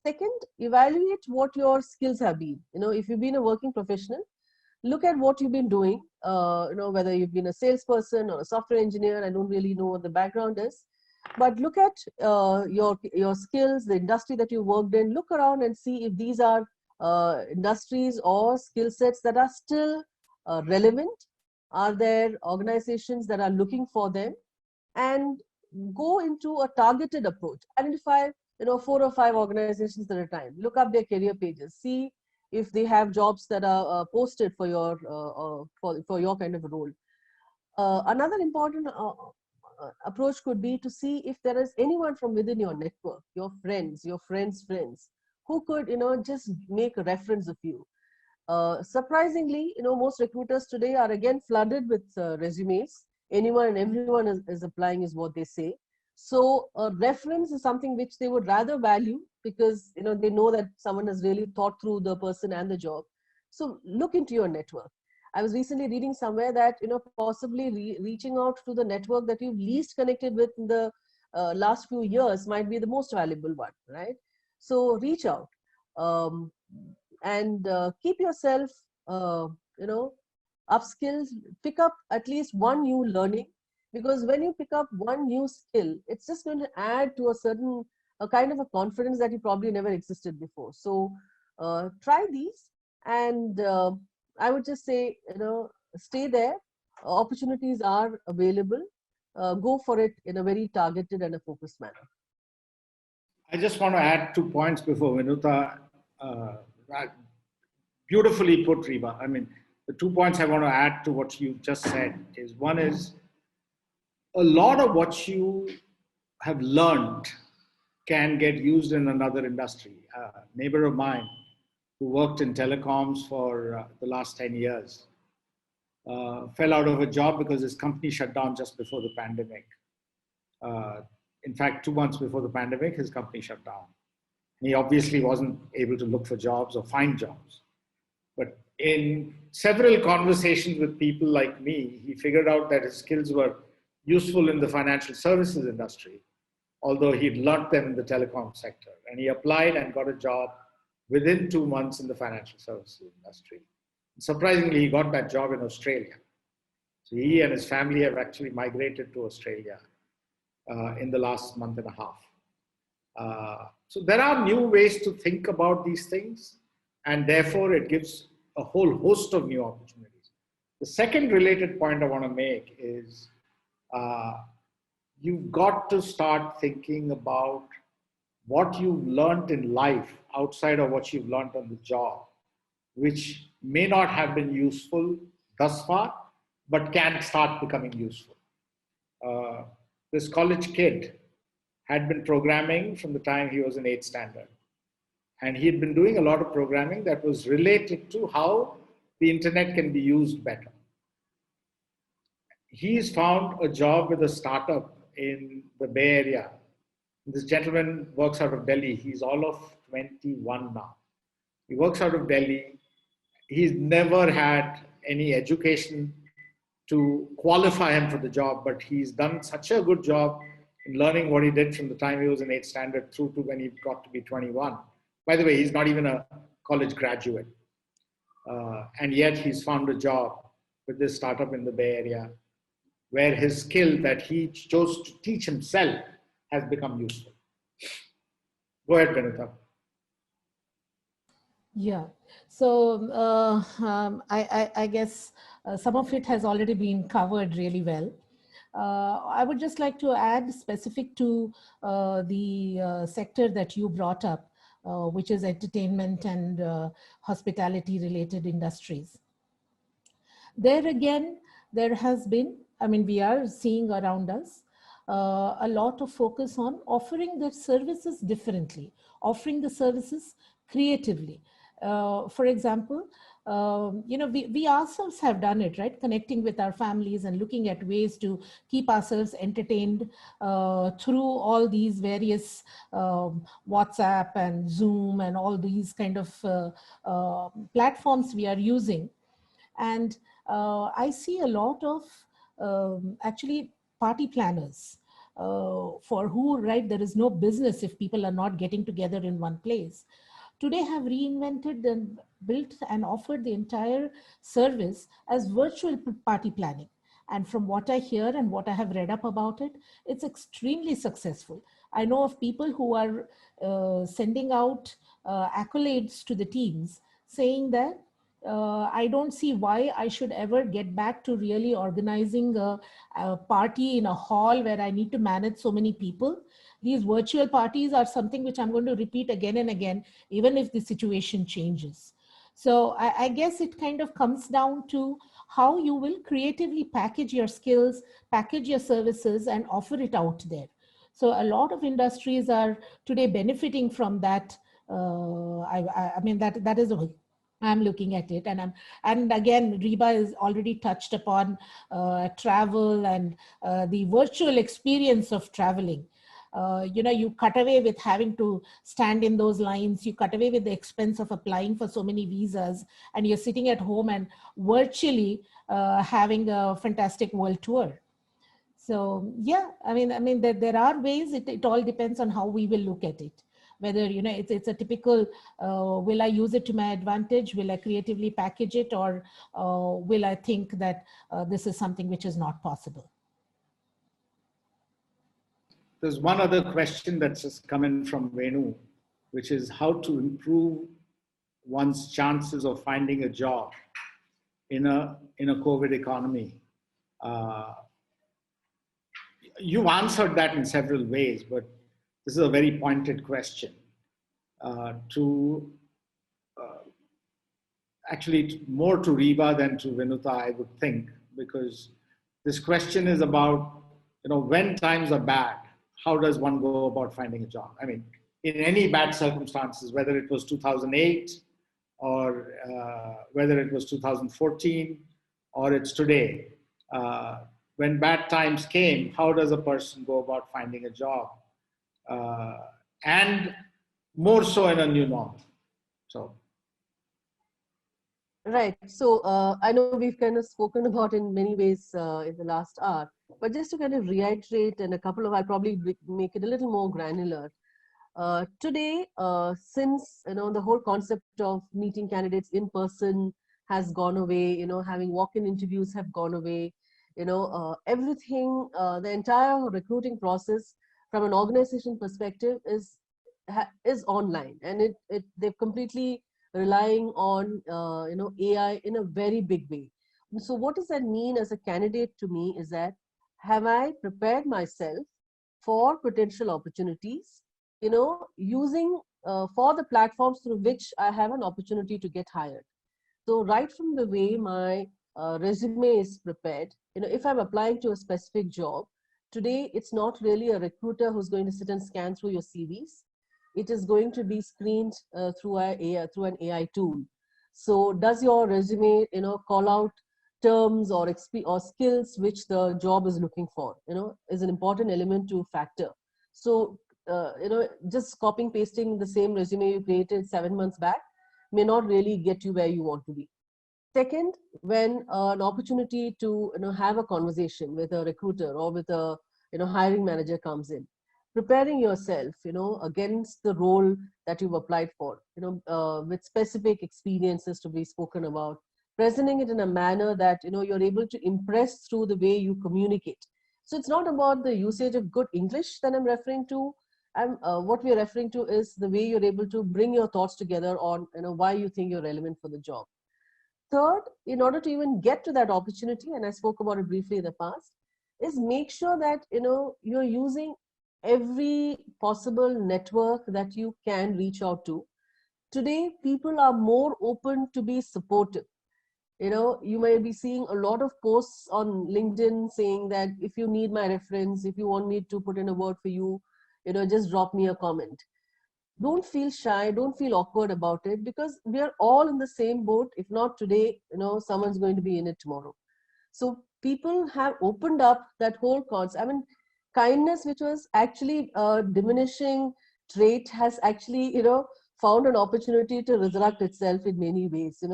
[SPEAKER 4] Second, evaluate what your skills have been. If you've been a working professional, look at what you've been doing, whether you've been a salesperson or a software engineer. I don't really know what the background is, but look at your skills, the industry that you worked in. Look around and see if these are industries or skill sets that are still relevant. Are there organizations that are looking for them? And go into a targeted approach. Identify 4 or 5 organizations at a time. Look up their career pages. See if they have jobs that are posted for your kind of a role. Another important approach could be to see if there is anyone from within your network, your friends' friends, who could, just make a reference of you. Surprisingly, most recruiters today are again flooded with resumes. Anyone and everyone is applying, is what they say. So a reference is something which they would rather value, because they know that someone has really thought through the person and the job. So look into your network. I was recently reading somewhere that possibly reaching out to the network that you've least connected with in the last few years might be the most valuable one, right? So reach out. Um, and keep yourself upskills. Pick up at least one new learning, because when you pick up one new skill, it's just going to add to a kind of a confidence that you probably never existed before. So try these, and I would just say, stay there. Opportunities are available. Go for it in a very targeted and a focused manner.
[SPEAKER 2] I just want to add 2 points before Vinuta. Uh, Beautifully put, Reba. I mean, the 2 points I want to add to what you just said is, one is, a lot of what you have learned can get used in another industry. A neighbor of mine who worked in telecoms for the last 10 years fell out of a job because his company shut down just before the pandemic. In fact, 2 months before the pandemic, his company shut down. He obviously wasn't able to look for jobs or find jobs. But in several conversations with people like me, he figured out that his skills were useful in the financial services industry, although he'd learnt them in the telecom sector. And he applied and got a job within 2 months in the financial services industry. Surprisingly, he got that job in Australia. So he and his family have actually migrated to Australia in the last month and a half. So there are new ways to think about these things, and therefore it gives a whole host of new opportunities. The second related point I want to make is you've got to start thinking about what you've learned in life outside of what you've learned on the job, which may not have been useful thus far, but can start becoming useful. This college kid had been programming from the time he was in 8th standard. And he had been doing a lot of programming that was related to how the internet can be used better. He's found a job with a startup in the Bay Area. This gentleman works out of Delhi. He's all of 21 now. He works out of Delhi. He's never had any education to qualify him for the job, but he's done such a good job in learning what he did from the time he was in 8th standard through to when he got to be 21. By the way, he's not even a college graduate. And yet he's found a job with this startup in the Bay Area where his skill that he chose to teach himself has become useful. Go ahead, Benita.
[SPEAKER 3] Yeah, so I guess some of it has already been covered really well. I would just like to add, specific to the sector that you brought up, which is entertainment and hospitality related industries. There again, there has been, I mean, we are seeing around us a lot of focus on offering the services differently, offering the services creatively. For example, we ourselves have done it, right? Connecting with our families and looking at ways to keep ourselves entertained through all these various WhatsApp and Zoom and all these kind of platforms we are using. And I see a lot of actually party planners for who, right, there is no business if people are not getting together in one place. Today have reinvented and built and offered the entire service as virtual party planning. And from what I hear and what I have read up about it, it's extremely successful. I know of people who are sending out accolades to the teams saying that I don't see why I should ever get back to really organizing a party in a hall where I need to manage so many people. These virtual parties are something which I'm going to repeat again and again, even if the situation changes. So I guess it kind of comes down to how you will creatively package your skills, package your services, and offer it out there. So a lot of industries are today benefiting from that. I mean, that is a I'm looking at it, and again, Reba has already touched upon travel and the virtual experience of traveling. You cut away with having to stand in those lines. You cut away with the expense of applying for so many visas, and you're sitting at home and virtually having a fantastic world tour. So yeah, I mean there are ways. It all depends on how we will look at it. Whether it's a typical will I use it to my advantage? Will I creatively package it, or will I think that this is something which is not possible?
[SPEAKER 2] There's one other question that's just come in from Venu, which is how to improve one's chances of finding a job in a COVID economy. You answered that in several ways, but this is a very pointed question. Actually more to Reba than to Vinuta, I would think, because this question is about, when times are bad, how does one go about finding a job? I mean, in any bad circumstances, whether it was 2008 or whether it was 2014 or it's today, when bad times came, how does a person go about finding a job? And more so in a new normal. So.
[SPEAKER 4] Right. So I know we've kind of spoken about in many ways in the last hour, but just to kind of reiterate and I'll probably make it a little more granular. Today, since the whole concept of meeting candidates in person has gone away, having walk-in interviews have gone away, everything, the entire recruiting process from an organization perspective is online, and they're completely relying on AI in a very big way. So what does that mean as a candidate to me is that, have I prepared myself for potential opportunities, using for the platforms through which I have an opportunity to get hired? So right from the way my resume is prepared, if I'm applying to a specific job, today it's not really a recruiter who's going to sit and scan through your CVs. It is going to be screened through an AI tool. So does your resume, call out terms or skills which the job is looking for, is an important element to factor. So, just copying pasting the same resume you created 7 months back may not really get you where you want to be. Second, when an opportunity to have a conversation with a recruiter or with a hiring manager comes in, preparing yourself against the role that you've applied for, with specific experiences to be spoken about, presenting it in a manner that you're able to impress through the way you communicate. So it's not about the usage of good English that I'm referring to. What we're referring to is the way you're able to bring your thoughts together on why you think you're relevant for the job. Third, in order to even get to that opportunity, and I spoke about it briefly in the past, is make sure that you're using every possible network that you can reach out to. Today, people are more open to be supportive. You may be seeing a lot of posts on LinkedIn saying that if you need my reference, if you want me to put in a word for you, just drop me a comment. Don't feel shy, don't feel awkward about it, because we are all in the same boat. If not today, someone's going to be in it tomorrow. So people have opened up that whole concept. I mean, kindness, which was actually a diminishing trait, has actually, found an opportunity to resurrect itself in many ways,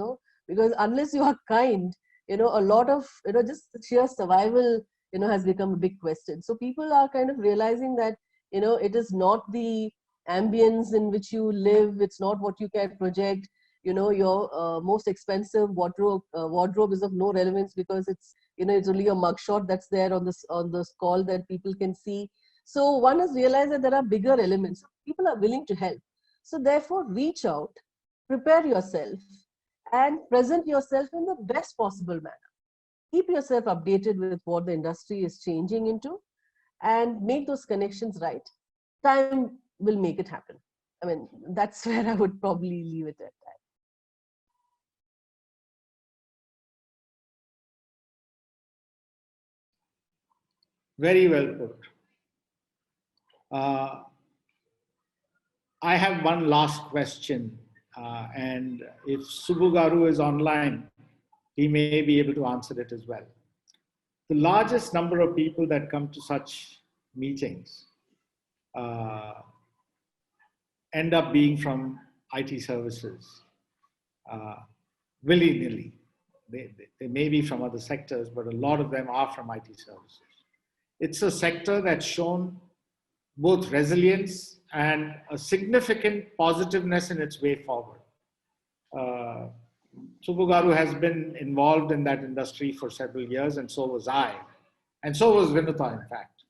[SPEAKER 4] because unless you are kind, a lot of, just sheer survival, has become a big question. So people are kind of realizing that, it is not the ambience in which you live, it's not what you can project, your most expensive wardrobe is of no relevance, because it's only a mugshot that's there on this call that people can see. So one has realized that there are bigger elements. People are willing to help. So therefore, reach out, prepare yourself, and present yourself in the best possible manner. Keep yourself updated with what the industry is changing into and make those connections right. Time will make it happen. I mean, that's where I would probably leave it at that.
[SPEAKER 2] Very well put. I have one last question, and if Subbu Garu is online, he may be able to answer it as well. The largest number of people that come to such meetings end up being from IT services, willy-nilly. They may be from other sectors, but a lot of them are from IT services. It's a sector that's shown both resilience and a significant positiveness in its way forward. Subbu Garu has been involved in that industry for several years, and so was I. And so was Vinuta, in fact.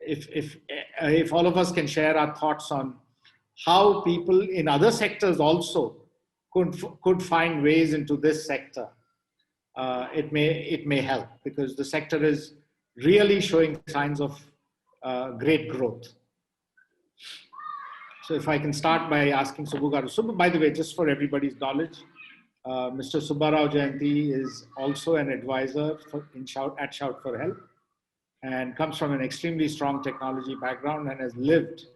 [SPEAKER 2] If all of us can share our thoughts on how people in other sectors also could find ways into this sector, it may help, because the sector is really showing signs of great growth. So if I can start by asking Subbu Garu. Subbu, by the way, just for everybody's knowledge, Mr. Subbarao Jayanti is also an advisor at Shoutforhelp, and comes from an extremely strong technology background and has lived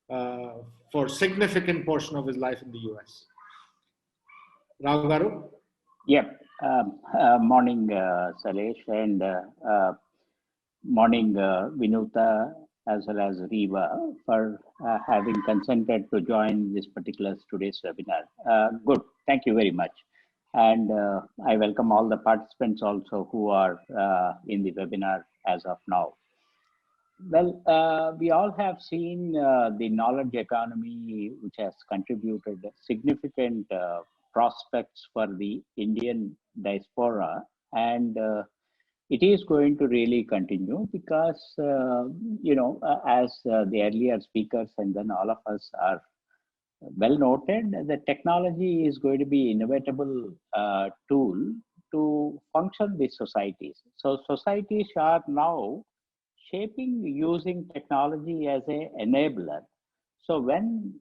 [SPEAKER 2] for a significant portion of his life in the US. Rao Garu?
[SPEAKER 5] Yep. Morning, Salesh, and morning, Vinuta, as well as Reba, for having consented to join this particular today's webinar. Good. Thank you very much. And I welcome all the participants also who are in the webinar as of now. Well, we all have seen the knowledge economy, which has contributed significant prospects for the Indian diaspora, and it is going to really continue because, as the earlier speakers and then all of us are well noted, the technology is going to be an inevitable tool to function with societies. So societies are now shaping using technology as an enabler. So when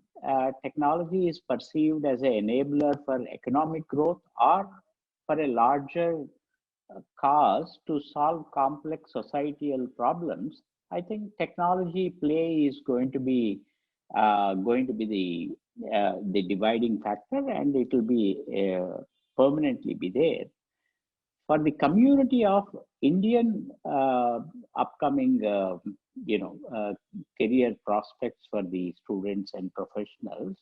[SPEAKER 5] technology is perceived as an enabler for economic growth or for a larger cause to solve complex societal problems, I think technology play is going to be the dividing factor, and it will be permanently be there. For the community of Indian upcoming, career prospects for the students and professionals,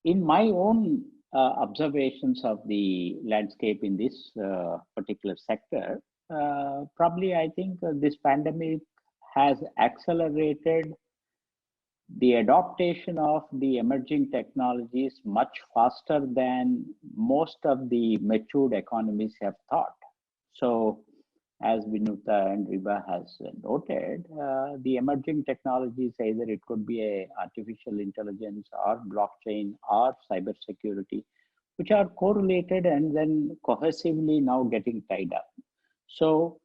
[SPEAKER 5] in my own observations of the landscape in this particular sector, probably I think this pandemic has accelerated the adaptation of the emerging technologies much faster than most of the matured economies have thought. So, as Vinuta and Reba has noted, the emerging technologies, either it could be a artificial intelligence or blockchain or cybersecurity, which are correlated and then cohesively now getting tied up. So,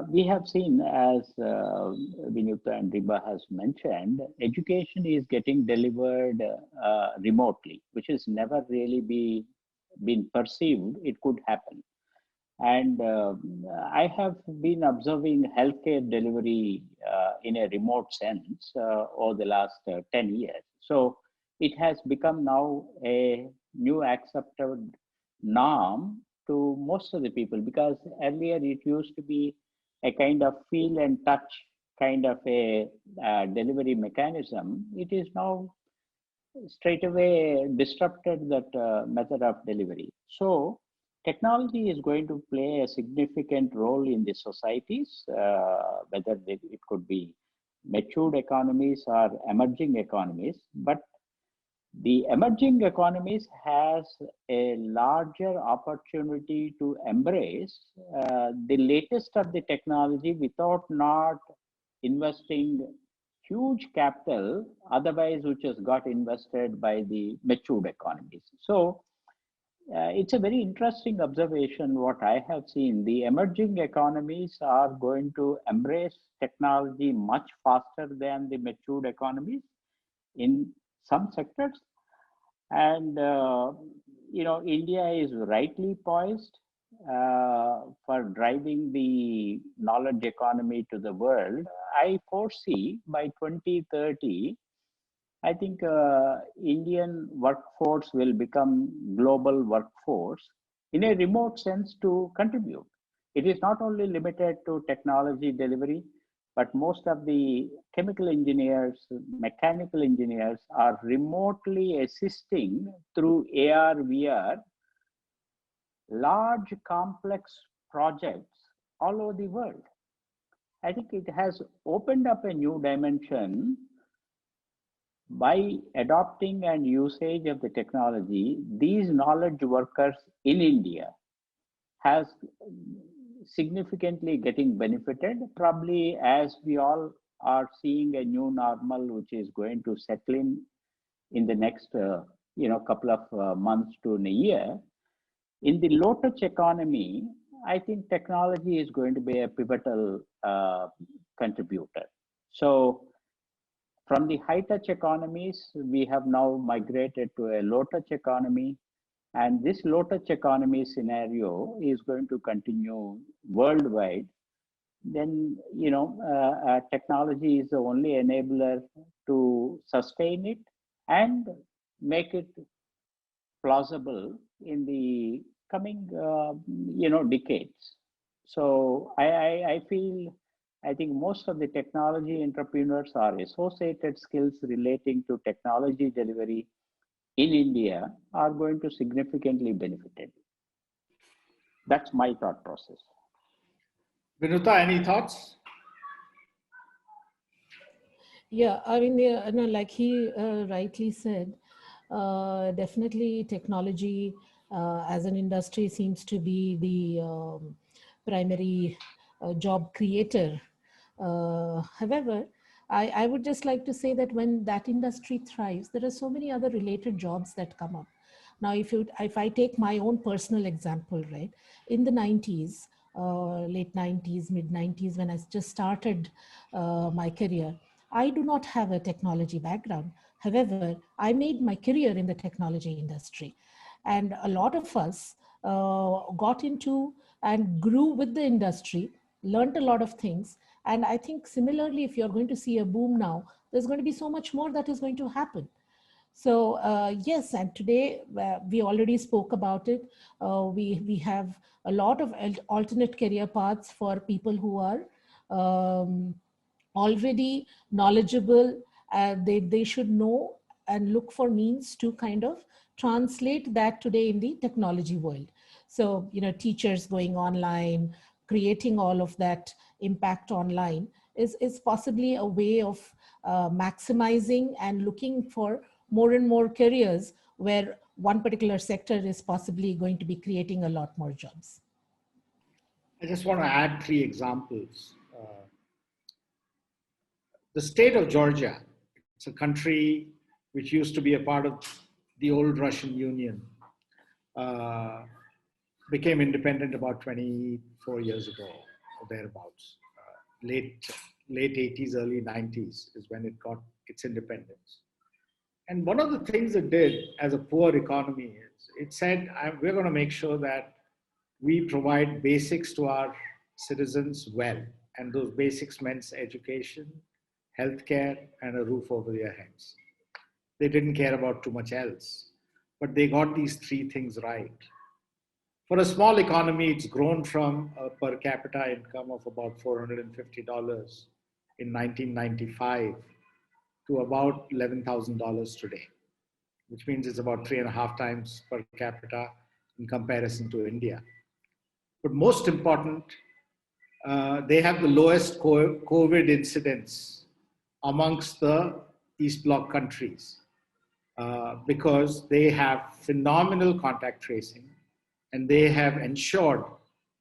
[SPEAKER 5] we have seen, as Vinuta and Reba has mentioned, education is getting delivered remotely, which has never really been perceived it could happen. And I have been observing healthcare delivery in a remote sense over the last 10 years. So it has become now a new accepted norm to most of the people, because earlier it used to be a kind of feel and touch kind of a delivery mechanism. It is now straight away disrupted that method of delivery. So technology is going to play a significant role in the societies, whether it could be matured economies or emerging economies. But the emerging economies has a larger opportunity to embrace the latest of the technology without not investing huge capital, otherwise which has got invested by the matured economies. So it's a very interesting observation what I have seen. The emerging economies are going to embrace technology much faster than the matured economies in some sectors. And, India is rightly poised for driving the knowledge economy to the world. I foresee by 2030, I think Indian workforce will become global workforce in a remote sense to contribute. It is not only limited to technology delivery, but most of the chemical engineers, mechanical engineers are remotely assisting through AR, VR, large complex projects all over the world. I think it has opened up a new dimension by adopting and usage of the technology. These knowledge workers in India has significantly getting benefited, probably as we all are seeing a new normal which is going to settle in the next couple of months to a year. In the low touch economy, I think technology is going to be a pivotal contributor. So from the high touch economies, we have now migrated to a low touch economy. And this low touch economy scenario is going to continue worldwide. Then, technology is the only enabler to sustain it and make it plausible in the coming, decades. So I think most of the technology entrepreneurs are associated skills relating to technology delivery in India are going to significantly benefit it. That's my thought process.
[SPEAKER 2] Vinuta, any thoughts?
[SPEAKER 3] Yeah, I mean, like he rightly said, definitely technology as an industry seems to be the primary job creator. However, I would just like to say that when that industry thrives, there are so many other related jobs that come up. Now, if I take my own personal example, right, in the 90s, late 90s, mid 90s, when I just started my career, I do not have a technology background. However, I made my career in the technology industry. And a lot of us got into and grew with the industry, learned a lot of things. And I think similarly, if you're going to see a boom now, there's going to be so much more that is going to happen. So yes, and today we already spoke about it. We have a lot of alternate career paths for people who are already knowledgeable. They should know and look for means to kind of translate that today in the technology world. So, teachers going online, creating all of that impact online is possibly a way of maximizing and looking for more and more careers where one particular sector is possibly going to be creating a lot more jobs.
[SPEAKER 2] I just want to add 3 examples. The state of Georgia, it's a country which used to be a part of the old Russian Union, became independent about 24 years ago or thereabouts. Late 80s, early 90s is when it got its independence. And one of the things it did as a poor economy is it said, we're going to make sure that we provide basics to our citizens well. And those basics meant education, healthcare, and a roof over their heads. They didn't care about too much else, but they got these 3 things right. For a small economy, it's grown from a per capita income of about $450 in 1995 to about $11,000 today, which means it's about 3.5 times per capita in comparison to India. But most important, they have the lowest COVID incidence amongst the East Bloc countries because they have phenomenal contact tracing and they have ensured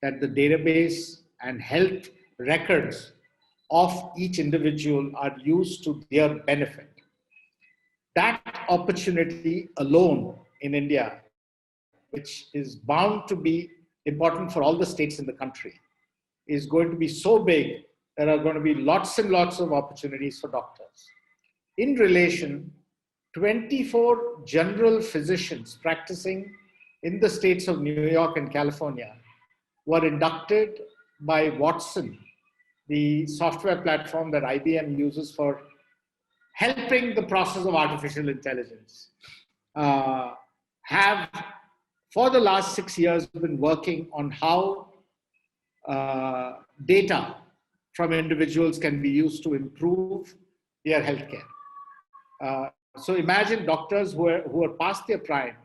[SPEAKER 2] that the database and health records of each individual are used to their benefit. That opportunity alone in India, which is bound to be important for all the states in the country, is going to be so big. There are going to be lots and lots of opportunities for doctors. In relation, 24 general physicians practicing in the states of New York and California were inducted by Watson, the software platform that IBM uses for helping the process of artificial intelligence, have for the last 6 years been working on how data from individuals can be used to improve their healthcare. So imagine doctors who are past their prime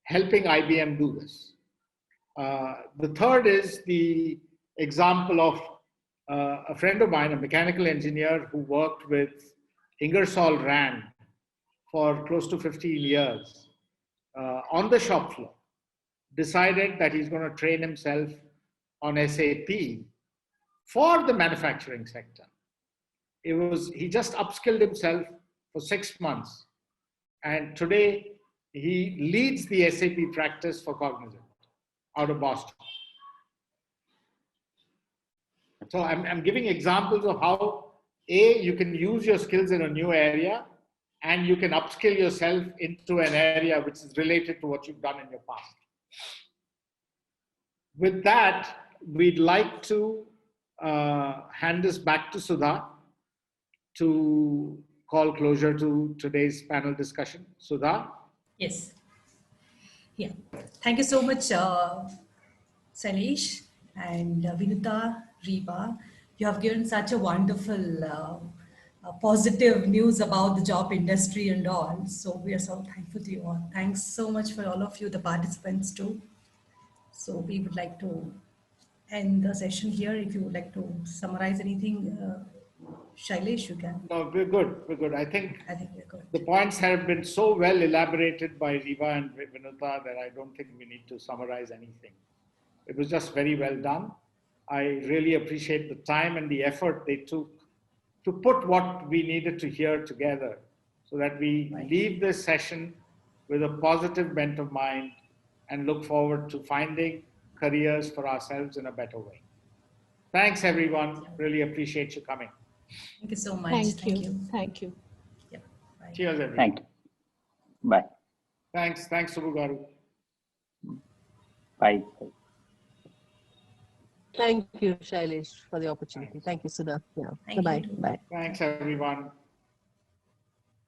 [SPEAKER 2] helping IBM do this. The third is the example of a friend of mine, a mechanical engineer who worked with Ingersoll Rand for close to 15 years on the shop floor, decided that he's going to train himself on SAP for the manufacturing sector. He just upskilled himself for 6 months. And today he leads the SAP practice for Cognizant out of Boston. So I'm giving examples of how, A, you can use your skills in a new area, and you can upskill yourself into an area which is related to what you've done in your past. With that, we'd like to hand this back to Sudha to call closure to today's panel discussion. Sudha?
[SPEAKER 1] Yes. Yeah. Thank you so much, Sailesh and Vinita, Reba. You have given such a wonderful positive news about the job industry and all. So we are so thankful to you all. Thanks so much for all of you, the participants too. So we would like to end the session here. If you would like to summarize anything, Shailesh, you can.
[SPEAKER 2] No, we're good. We're good. I think
[SPEAKER 1] we're good.
[SPEAKER 2] The points have been so well elaborated by Reba and Vinita that I don't think we need to summarize anything. It was just very well done. I really appreciate the time and the effort they took to put what we needed to hear together so that we leave this session with a positive bent of mind and look forward to finding careers for ourselves in a better way. Thanks, everyone. Really appreciate you coming.
[SPEAKER 1] Thank you so much.
[SPEAKER 3] Thank you. Thank you.
[SPEAKER 1] Yeah. Bye.
[SPEAKER 2] Cheers, everyone.
[SPEAKER 5] Thank you. Bye.
[SPEAKER 2] Thanks, Subbu.
[SPEAKER 5] Bye.
[SPEAKER 4] Thank you, Shailesh, for the opportunity. Thank you, Sudha. Yeah.
[SPEAKER 1] Thank
[SPEAKER 4] Bye-bye.
[SPEAKER 1] you.
[SPEAKER 4] Bye.
[SPEAKER 2] Thanks, everyone.